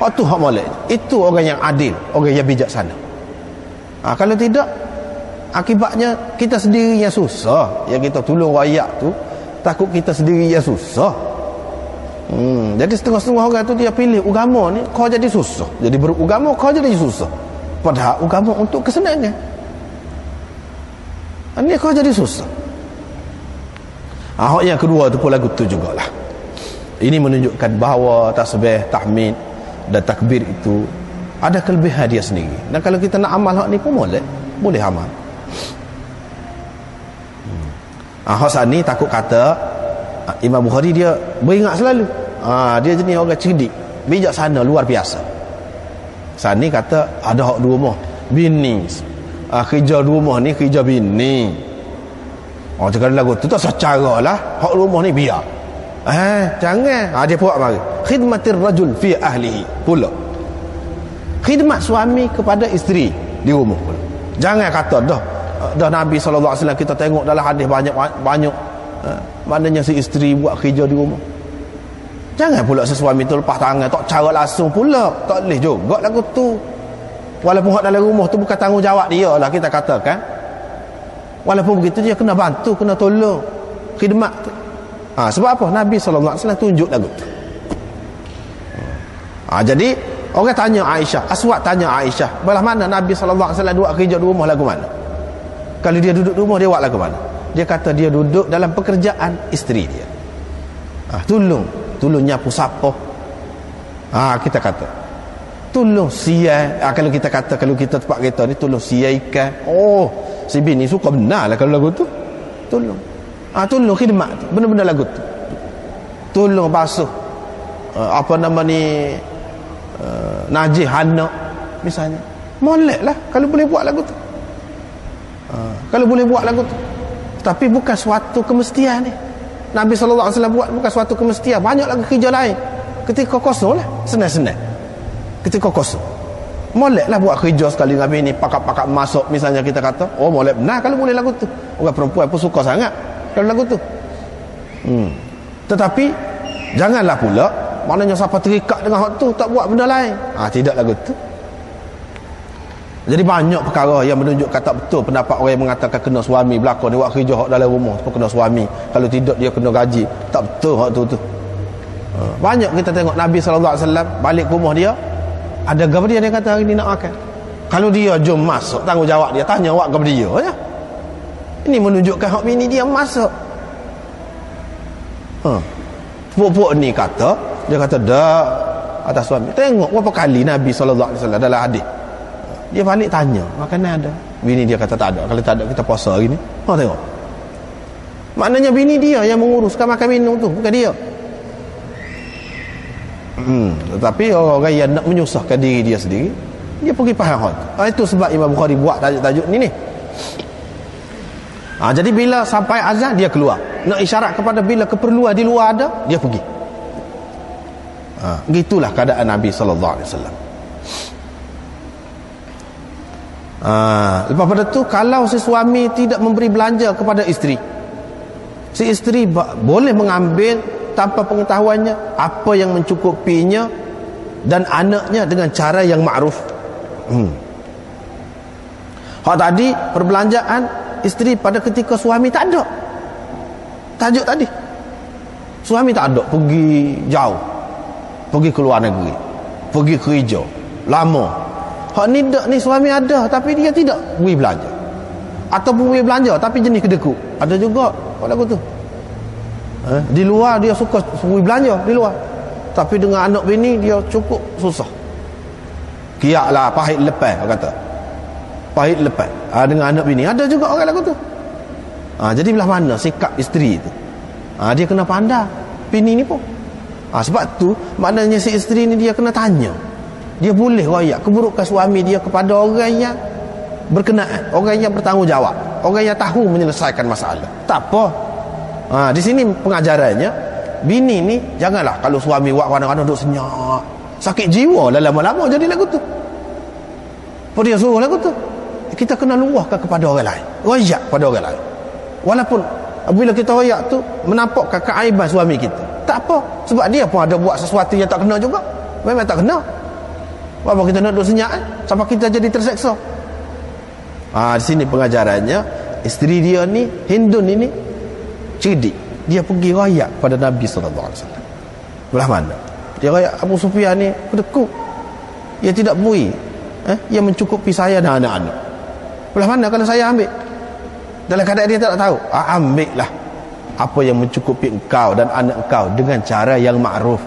Hak tu hak molek. Itu orang yang adil, orang yang bijaksana. Kalau tidak, akibatnya kita sendiri yang susah. Yang kita tolong rakyat tu, takut kita sendiri yang susah. Jadi setengah-setengah orang tu dia pilih agama ni, kau jadi susah. Jadi beragama kau jadi susah. Padahal agama untuk kesenangan. Ini kau jadi susah. Hak yang kedua tu pun lagu tu jugalah. Ini menunjukkan bahawa tasbih, tahmid dan takbir itu ada kelebihan dia sendiri. Dan kalau kita nak amal hak ni pun boleh amal. Hak sani takut kata Imam Bukhari dia beringat selalu. Dia jenis orang cerdik, bijaksana luar biasa. Sani kata ada hak dua rumah, bini. Kerja rumah ni kerja bini. Cakap lagu tu tak secara lah. Hak rumah ni biar. Jangan. Dia buat mari. Khidmatir rajul fi ahlihi pula. Khidmat suami kepada isteri di rumah pula. Jangan kata dah Nabi SAW kita tengok dalam hadis banyak maknanya si isteri buat kerja di rumah. Jangan pula sesuami tu lepas tangan tak cara langsung pula. Tak boleh juga lagu tu. Walaupun hak dalam rumah tu bukan tanggungjawab dia lah, kita katakan. Walaupun begitu dia kena bantu, kena tolong khidmat tu. Sebab apa? Nabi SAW tunjuk lagu tu. Jadi orang tanya Aisyah, Aswad tanya Aisyah, belah mana Nabi SAW buat kerja di rumah lagu mana? Kalau dia duduk di rumah dia buat lagu mana? Dia kata dia duduk dalam pekerjaan isteri dia. Tolong nyapu sapoh. Kita kata tolong siai. Kalau kita kata, kalau kita tempat kereta ni tolong siai ikan. Si bini suka benar lah kalau lagu tu. Tolong khidmat tu, benar-benar lagu tu. Tolong basuh najis anak misalnya. Molek lah kalau boleh buat lagu tu. Kalau boleh buat lagu tu. Tapi bukan suatu kemestian ni. Nabi SAW buat bukan suatu kemestian. Banyak lagi kerja lain. Ketika kosong lah, senang-senang. Ketika kosong, molek lah buat kerja sekali dengan bini, pakat-pakat masuk misalnya, kita kata molek benar kalau boleh lagu tu. Orang perempuan pun suka sangat kalau lagu tu. Tetapi janganlah pula maknanya siapa terikat dengan hak tu tak buat benda lain. Tidak lagu tu. Jadi banyak perkara yang menunjukkan tak betul pendapat orang yang mengatakan kena suami berlakon dia buat kerja hak dalam rumah tu kena suami, kalau tidak dia kena gaji. Tak betul hak tu. Banyak kita tengok Nabi SAW balik ke rumah dia, ada gapo dia kata hari ni nak makan. Kalau dia jom masuk, tanggungjawab dia, tanya awak kepada dia ya. Ini menunjukkan hak bini dia masuk. Puk-puk ni kata, dia kata dah atas suami. Tengok berapa kali Nabi SAW dalam hadis. Dia balik tanya, makanan ada? Bini dia kata tak ada. Kalau tak ada kita puasa hari ni. Tengok. Maknanya bini dia yang menguruskan makan minum tu, bukan dia. Tetapi orang yang nak menyusahkan diri dia sendiri, dia pergi faham. Itu sebab Imam Bukhari buat tajuk-tajuk ni. Jadi bila sampai azan dia keluar, nak isyarat kepada bila keperluan di luar ada, dia pergi. Gitulah keadaan Nabi SAW. Lepas pada tu, kalau si suami tidak memberi belanja kepada isteri, si isteri boleh mengambil tanpa pengetahuannya apa yang mencukupinya dan anaknya dengan cara yang ma'ruf. Hak tadi perbelanjaan isteri pada ketika suami tak ada. Tajuk tadi, suami tak ada, pergi jauh, pergi ke luar negeri, pergi kerja lama. Hak ni tak ni suami ada tapi dia tidak beri belanja, ataupun beri belanja tapi jenis kedekut. Ada juga pada aku tu. Di luar dia suka beri belanja di luar, tapi dengan anak bini dia cukup susah. Kiaklah pahit lepas, orang kata pahit lepas dengan anak bini. Ada juga orang lagu tu. Jadi belah mana sikap isteri tu, dia kena pandang bini ni pun. Sebab tu maknanya si isteri ni dia kena tanya. Dia boleh royak keburukan suami dia kepada orang yang berkenaan, orang yang bertanggungjawab, orang yang tahu menyelesaikan masalah. Tak apa. Di sini pengajarannya, bini ni janganlah kalau suami buat kadang-kadang duduk senyap, sakit jiwa lah lama-lama jadi lagu tu. Apa dia suruh lagu tu? kita kena luahkan kepada orang lain, royak pada orang lain. Walaupun bila kita royak tu menampakkan keaiban suami kita, tak apa, sebab dia pun ada buat sesuatu yang tak kena juga. Memang tak kena. Apa kita nak duduk senyap sampai kita jadi terseksa? Di sini pengajarannya, isteri dia ni, Hindun ini cerdik. Dia pergi royak pada Nabi SAW. Belah mana? Dia royak Abu Sufyan ni kedekut. Dia tidak bui yang mencukupi saya dan anak-anak. Belah mana kalau saya ambil? Dalam keadaan dia tak tahu, ambillah apa yang mencukupi engkau dan anak engkau dengan cara yang ma'ruf.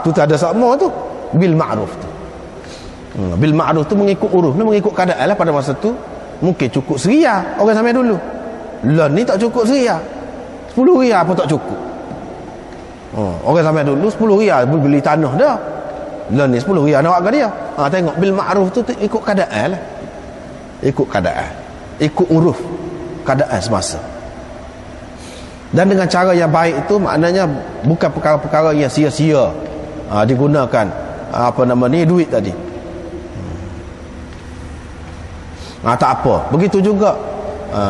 Tu tak ada sama tu, bil ma'ruf tu. Bil ma'ruf tu mengikut uruf, mengikut keadaan lah. Pada masa tu mungkin cukup seria orang sampai dulu. Lah ni tak cukup seria, 10 ria pun tak cukup. Orang sampai dulu 10 ria beli tanah dah. Lah ni 10 ria nak ke dia. Tengok bil ma'ruf tu ikut keadaan lah. Ikut keadaan, ikut uruf keadaan semasa. Dan dengan cara yang baik itu maknanya bukan perkara-perkara yang sia-sia digunakan duit tadi. Tak apa. Begitu juga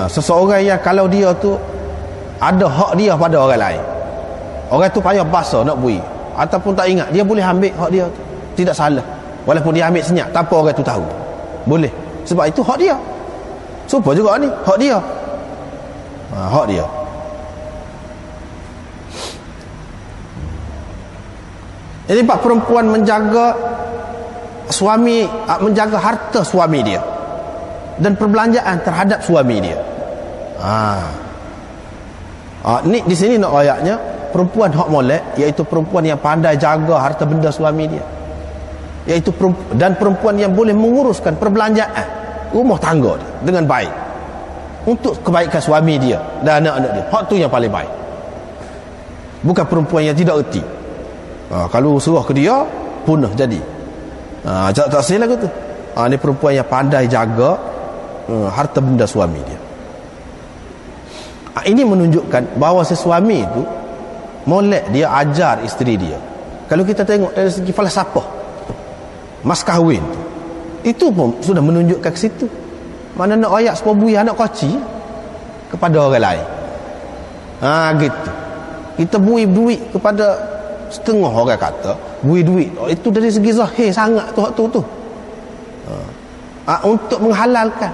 seseorang yang kalau dia tu ada hak dia pada orang lain, orang tu payah basa nak bui ataupun tak ingat, dia boleh ambil hak dia tu, tidak salah. Walaupun dia ambil senyap, tak apa orang tu tahu, boleh. Sebab itu hak dia. Supaya juga ni hak dia. Hak dia. Jadi pak perempuan menjaga suami, menjaga harta suami dia dan perbelanjaan terhadap suami dia. Ni di sini nak ayatnya perempuan hak molek, iaitu perempuan yang pandai jaga harta benda suami dia, iaitu dan perempuan yang boleh menguruskan perbelanjaan rumah tangga dia dengan baik untuk kebaikan suami dia dan anak-anak dia. Hak tu yang paling baik. Bukan perempuan yang tidak erti. Kalau suruh ke dia punah jadi. Tak silap tu. Ni perempuan yang pandai jaga harta benda suami dia. Ini menunjukkan bahawa si suami itu molek dia ajar isteri dia. Kalau kita tengok dari segi falsafah mas kahwin tu, itu pun sudah menunjukkan ke situ. Mana nak ayak sepobui anak koci kepada orang lain. Gitu. Kita bui duit kepada setengah orang kata bui duit, itu dari segi zahir sangat tu. Untuk menghalalkan,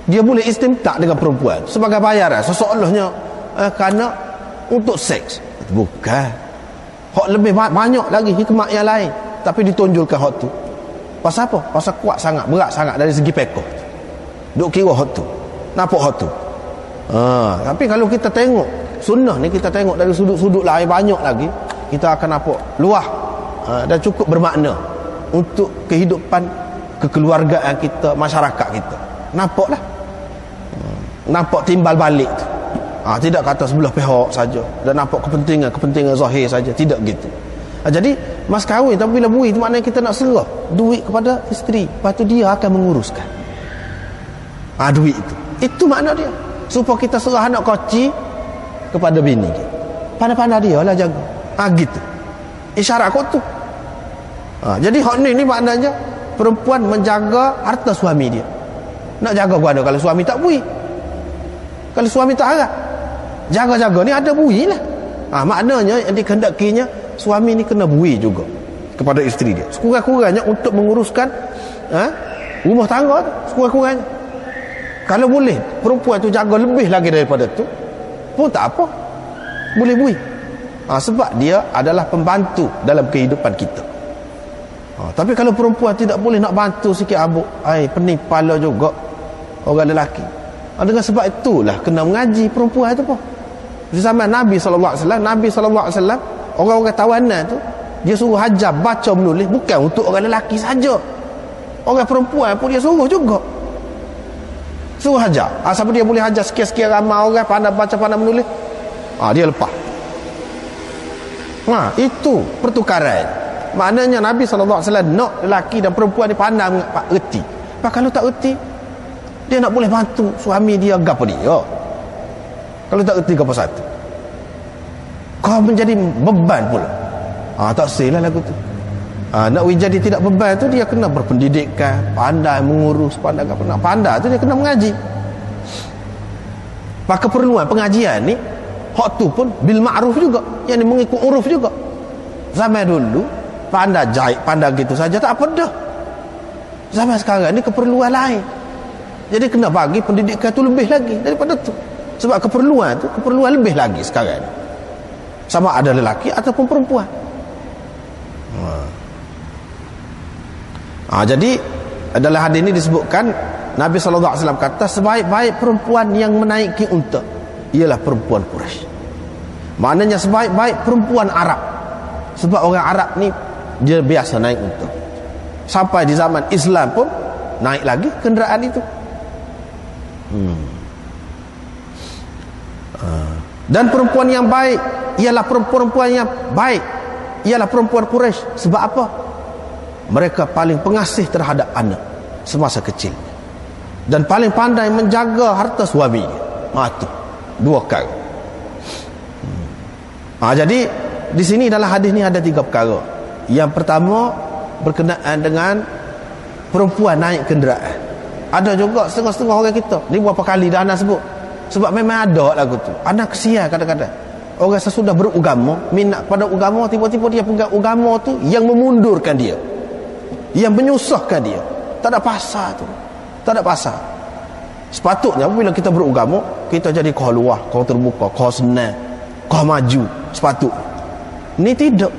dia boleh istimtak dengan perempuan sebagai bayaran seseolahnya kerana untuk seks. Bukan. Hak lebih banyak lagi hikmat yang lain, tapi ditonjolkan hak tu. Pasal apa? Pasal kuat sangat, berat sangat dari segi pekoh. Duk kira hak tu, nampak hak tu. Tapi kalau kita tengok sunnah ni, kita tengok dari sudut-sudut lain banyak lagi, kita akan nampak luah dan cukup bermakna untuk kehidupan kekeluargaan kita, masyarakat kita. Nampaklah. Nampak timbal balik tu. Tidak kata sebelah pihak saja dan nampak kepentingan zahir saja, tidak gitu. Jadi mas kahwin, tapi bila bui itu maknanya kita nak serah duit kepada isteri, lepas tu dia akan menguruskan duit itu makna dia, supaya kita serah anak koci kepada bini kita. Pandai-pandai dia lah jaga. Gitu isyarat kot tu. Jadi hak ni maknanya perempuan menjaga harta suami dia. Nak jaga gua ada kalau suami tak bui, kalau suami tak harap, jaga-jaga ni ada bui lah. Maknanya yang dikehendakinya suami ni kena bui juga kepada isteri dia, sekurang-kurangnya untuk menguruskan rumah tangga tu, sekurang-kurangnya. Kalau boleh perempuan tu jaga lebih lagi daripada tu pun tak apa, boleh bui. Sebab dia adalah pembantu dalam kehidupan kita. Tapi kalau perempuan tidak boleh nak bantu sikit abuk, pening kepala juga orang lelaki. Dengan sebab itulah kena mengaji perempuan itu pun. Di zaman Nabi SAW, orang-orang tawanan tu dia suruh hajar baca menulis, bukan untuk orang lelaki saja, orang perempuan pun dia suruh juga, suruh hajar. Siapa dia boleh hajar sekian-sekian ramai orang pandai baca pandai menulis, dia lepas. Itu pertukaran. Maknanya Nabi SAW nak lelaki dan perempuan ni pandai erti. Kalau tak erti, dia nak boleh bantu suami dia gapo dia. Kalau tak erti gapo satu, kau menjadi beban pula. Tak silap lagu tu. Nak jadi tidak beban tu dia kena berpendidikan, pandai mengurus, pandai tu dia kena mengaji. Maka keperluan pengajian ni hak tu pun bil ma'ruf juga, yang ni mengikut uruf juga. Zaman dulu pandai jahit, pandai gitu saja tak apa dah. Zaman sekarang ni keperluan lain, jadi kena bagi pendidikan tu lebih lagi daripada tu. Sebab keperluan tu keperluan lebih lagi sekarang ni, sama ada lelaki ataupun perempuan. Jadi dalam hadis ini disebutkan Nabi SAW kata sebaik-baik perempuan yang menaiki unta ialah perempuan Quraisy. Maknanya sebaik-baik perempuan Arab, sebab orang Arab ni dia biasa naik unta. Sampai di zaman Islam pun naik lagi kenderaan itu. Dan perempuan yang baik ialah perempuan yang baik ialah perempuan Quraisy. Sebab apa? Mereka paling pengasih terhadap anak semasa kecil dan paling pandai menjaga harta suaminya. Itu dua kali. Jadi di sini dalam hadis ni ada 3 perkara. Yang pertama berkenaan dengan perempuan naik kenderaan. Ada juga setengah-setengah orang kita ni berapa kali dah anak sebut, sebab memang ada lagu tu. Anak kesian kadang-kadang orang sesudah beragama, minat pada agama, tiba-tiba dia pegang agama tu yang memundurkan dia, yang menyusahkan dia. Tak ada pasal tu, tak ada pasal. Sepatutnya bila kita beragama, kita jadi kau luah, kau terbuka, kau senang, kau maju. Sepatutnya ni tidak.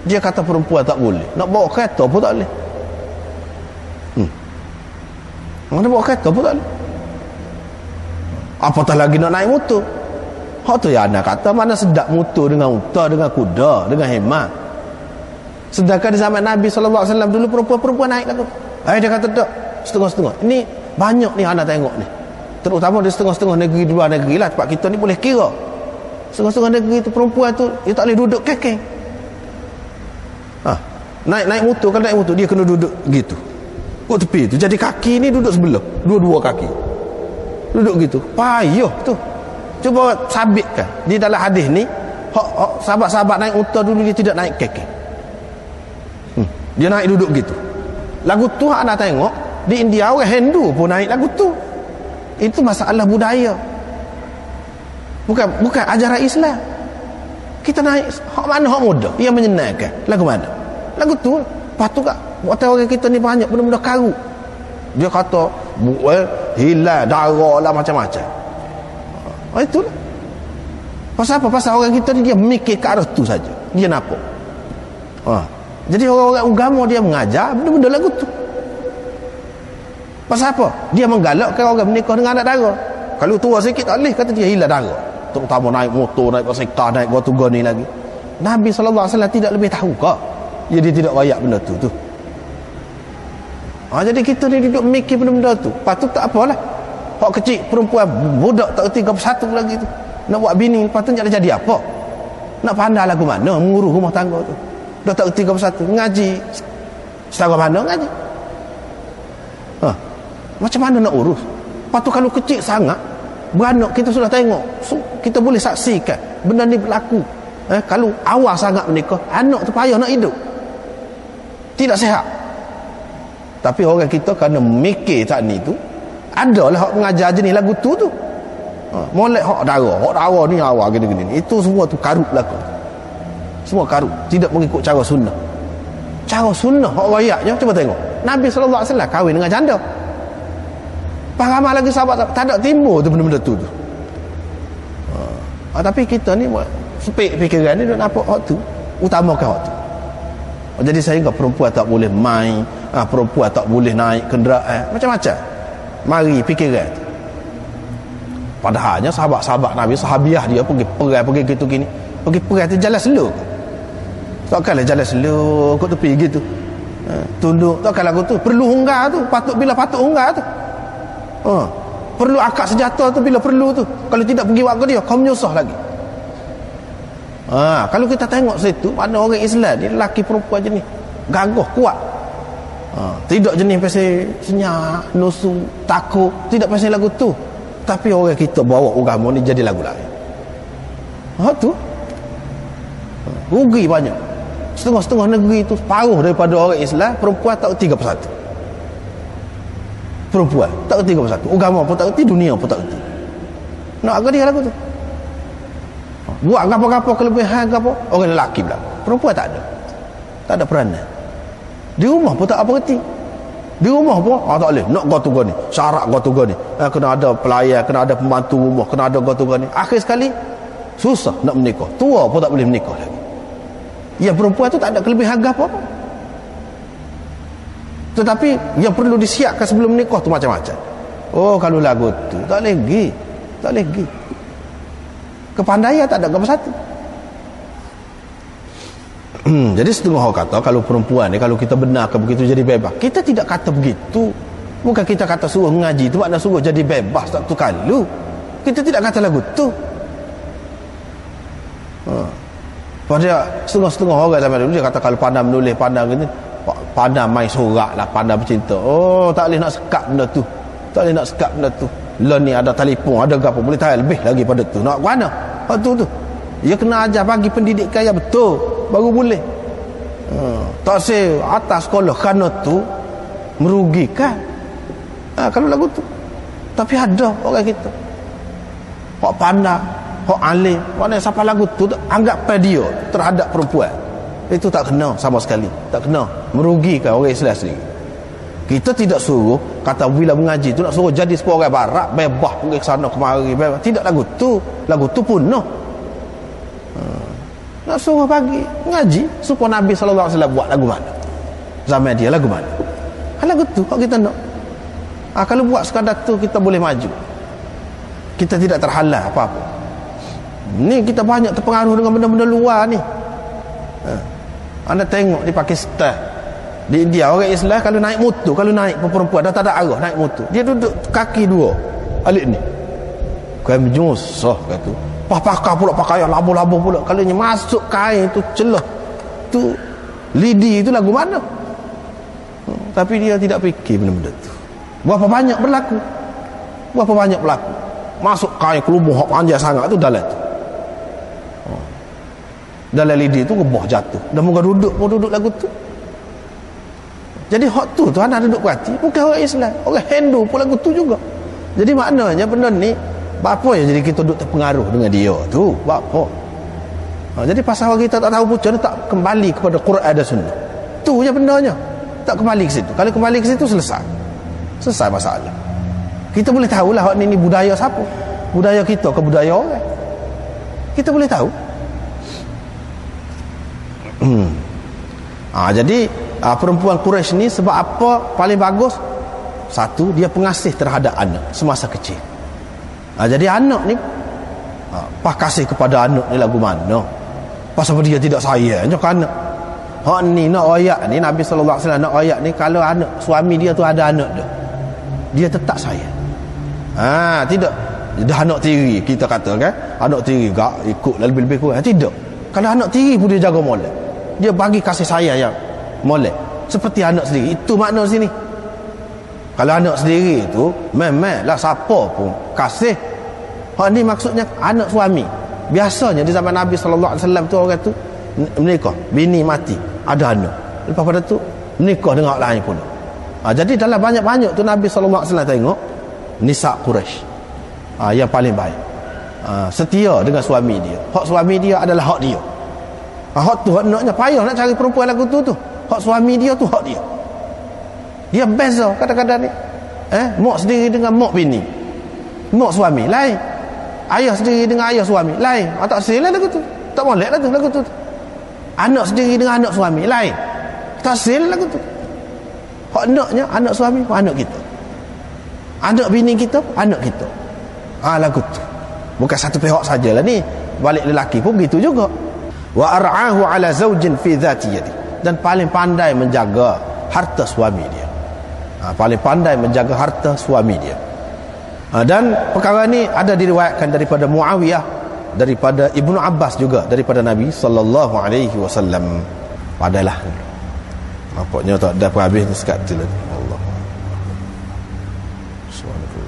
Dia kata perempuan tak boleh, nak bawa kereta pun tak boleh. Nak bawa kereta pun tak boleh, apatah lagi nak naik motor. Hak tu ya anak kata mana sedap motor dengan unta, dengan kuda, dengan hemat. Sedangkan di zaman Nabi SAW dulu perempuan-perempuan naik lagu. Dia kata tak, setengah-setengah. Ini banyak ni anak tengok ni, terutama di setengah-setengah negeri, di luar negeri lah, tempat kita ni boleh kira. Setengah-setengah negeri tu perempuan tu dia tak boleh duduk kekeng. Naik motor, kalau naik motor dia kena duduk gitu kat tepi tu. Jadi kaki ni duduk sebelah, dua-dua kaki duduk gitu. Payah tu. Cuba sabitkan di dalam hadis ni. Sahabat-sahabat naik unta dulu dia tidak naik kekeng. Dia naik duduk gitu. Lagu tu anak tengok di India orang Hindu pun naik lagu tu. Itu masalah budaya, bukan ajaran Islam. Kita naik hak mana hak mudah yang menyenangkan. Lagu mana? Lagu tu. Lepas tu kat waktu orang kita ni banyak benda-benda karut. Dia kata hilang darah lah, macam-macam. Itulah pasal apa? Pasal orang kita ni dia mikir ke arah tu saja, dia nampak. Jadi orang-orang agama dia mengajar benda-benda lagu tu. Pasal apa? Dia menggalakkan orang menikah dengan anak dara. Kalau tua sikit tak boleh, kata dia hilang darah. Terutama naik motor, naik basikal, naik gotu-go ni lagi. Nabi SAW tidak lebih tahu ke? Dia tidak wayak benda tu. Jadi kita ni duduk mikir benda-benda tu. Lepas tu tak apalah. Hak kecil, perempuan, budak tak erti 31 lagi tu, nak buat bini, lepas tu nak jadi apa? Nak pandai lagu mana mengurus rumah tangga tu? Dah tak erti 31, ngaji setara mana ngaji? Macam mana nak urus? Lepas tu kalau kecil sangat, beranak kita sudah tengok, kita boleh saksikan benda ni berlaku. Kalau awal sangat menikah, anak tu payah nak hidup, tidak sihat. Tapi orang kita kerana mikir tak ni tu, adalah hak mengajar jenis lagu tu. Molek hak darah ni awal gini-gini. Itu semua tu karut belaka. Semua karut, tidak mengikut cara sunnah. Cara sunnah hak wayaknya cuba tengok. Nabi SAW kahwin dengan janda. Ramai lagi sahabat tak ada timbul tu benda-benda tu. Tapi kita ni sepik fikiran ni nak apa hak tu, utamakan hak tu. Jadi sehingga perempuan tak boleh main, perempuan tak boleh naik kenderaan, macam-macam. Mari fikiran tu. Padahalnya sahabat-sahabat Nabi, sahabiah dia pergi perang, pergi gitu gini, pergi perang tu jalan slow. Takkanlah jalan slow kat tepi gitu. Tunduk, takkan lagu tu. Perlu hunggar tu, bila patut hunggar tu. Perlu akak senjata tu bila perlu tu. Kalau tidak pergi waktu dia, kau menyusah lagi. Kalau kita tengok situ, mana orang Islam ni, lelaki perempuan jenis gagah, kuat. Tidak jenis pasal senyap, nusu, takut, tidak pasal lagu tu. Tapi orang kita bawa agama ni jadi lagu lain. Tu rugi banyak. setengah-setengah negeri tu separuh daripada orang Islam perempuan tak erti apa satu. Perempuan tak erti apa satu, agama pun tak erti, dunia pun tak erti. Nak agak dia lagu tu buat apa-apa kelebihan apa, orang lelaki pula, perempuan tak ada peranan. Di rumah pun tak apa erti. Di rumah pun tak boleh nak gotuga ni, syarat gotuga ni, kena ada pelayan, kena ada pembantu rumah, kena ada gotuga ni. Akhir sekali susah nak menikah, tua pun tak boleh menikah lagi. Ya, perempuan tu tak ada kelebihan apa-apa, tetapi yang perlu disiapkan sebelum menikah tu macam-macam. Oh, kalau lagu tu tak lagi kepandaian tak ada apa satu. Jadi setengah orang kata kalau perempuan ni, kalau kita benarkan begitu jadi bebas. Kita tidak kata begitu. Bukan kita kata suruh mengaji tu makna suruh jadi bebas tak tu kalau. Kita tidak kata lagu tu. Pada setengah-setengah orang zaman dulu dia kata kalau pandai menulis, pandai main sorak lah, pandai bercinta. Oh, tak boleh nak sekat benda tu. Tak boleh nak sekat benda tu. Lah ni ada telefon, ada apa, boleh tahu lebih lagi pada tu. Nak mana? Tu. Dia kena ajar bagi pendidikan yang betul baru boleh. Tak say atas sekolah kerana tu merugikan. Kalau lagu tu. Tapi ada orang kita hak pandai, hak alim, mana siapa lagu tu anggap pada dia terhadap perempuan. Itu tak kena sama sekali. Tak kena, merugikan orang Islam sendiri. Kita tidak suruh kata bila mengaji tu nak suruh jadi seperti orang barat, bebas pergi ke sana kemari, bebas. Tidak lagu tu. Lagu tu punah. Nak suruh bagi ngaji supaya Nabi SAW buat lagu mana, zaman dia lagu mana. Lagu tu kalau kita nak. Kalau buat sekadar tu kita boleh maju, kita tidak terhalang apa-apa. Ni kita banyak terpengaruh dengan benda-benda luar ni. Anda tengok di Pakistan, di India, orang Islam kalau naik motor, kalau naik perempuan dah tak ada arah naik motor, dia duduk kaki dua alik ni, kau menyusah kata pakai pula pakaian labu-labu pula. Kalau ni masuk kain tu celah tu lidi tu lagu mana. Tapi dia tidak fikir benda-benda tu. Berapa banyak berlaku masuk kain kelubung hak panjang sangat tu dalam tu, dalam lidi tu rebah jatuh, dan muka duduk lagu tu. Jadi hak tu anda duduk perhati, bukan orang Islam, orang Hindu pun lagu tu juga. Jadi maknanya benda ni apa yang jadi kita duduk terpengaruh dengan dia tu, apa? Jadi pasal kita tak tahu pucuk, tak kembali kepada Quran dan Sunnah. Tu je bendanya. Tak kembali ke situ. Kalau kembali ke situ selesai masalah. Kita boleh tahulah hak ni budaya siapa? Budaya kita ke budaya orang? Kita boleh tahu. Jadi perempuan Quraisy ni sebab apa paling bagus? Satu, dia pengasih terhadap anak semasa kecil. Jadi anak ni kasih kepada anak ni lagu mana? Pasal dia tidak sayang je kan anak. Hak ni nak ayat ni Nabi sallallahu alaihi wasallam nak ayat ni kalau anak suami dia tu ada anak dia tetap sayang. Tidak dah anak tiri kita kata kan, anak tiri gak ikut lebih-lebih kurang. Tidak. Kalau anak tiri pun dia jaga molek. Dia bagi kasih sayang yang molek seperti anak sendiri. Itu makna sini. Kalau anak sendiri tu memanglah siapa pun kasih. Hak ni maksudnya anak suami. Biasanya di zaman Nabi sallallahu alaihi wasallam tu orang tu menikah, bini mati, ada anak. Lepas pada tu menikah dengan orang lain pula. Jadi dalam banyak-banyak tu Nabi sallallahu alaihi wasallam tengok nisa Quraisy yang paling baik. Setia dengan suami dia. Hak suami dia adalah hak dia. Hak tu hak naknya payah nak cari perempuan lagu tu. Hak suami dia tu hak dia. Dia beza kadang-kadang ni. Mak sendiri dengan mak bini. Mak suami lain. Ayah sendiri dengan ayah suami lain. Tak silap lagu tu. Tak boleh lah tu lagu tu. Anak sendiri dengan anak suami lain. Tak silap lagu tu. Hak naknya anak suami pun anak kita. Anak bini kita pun anak kita. Lagu tu. Bukan satu pihak sajalah ni. Balik lelaki pun begitu juga. Wa ar'ahu ala zawjin fi dhati yadi. Dan paling pandai menjaga harta suami dia. Paling pandai menjaga harta suami dia. Dan perkara ni ada diriwayatkan daripada Muawiyah, daripada Ibnu Abbas juga, daripada Nabi sallallahu alaihi wasallam. Padahlah nampaknya tak ada habis ni sekat tu. Allah subhanahu.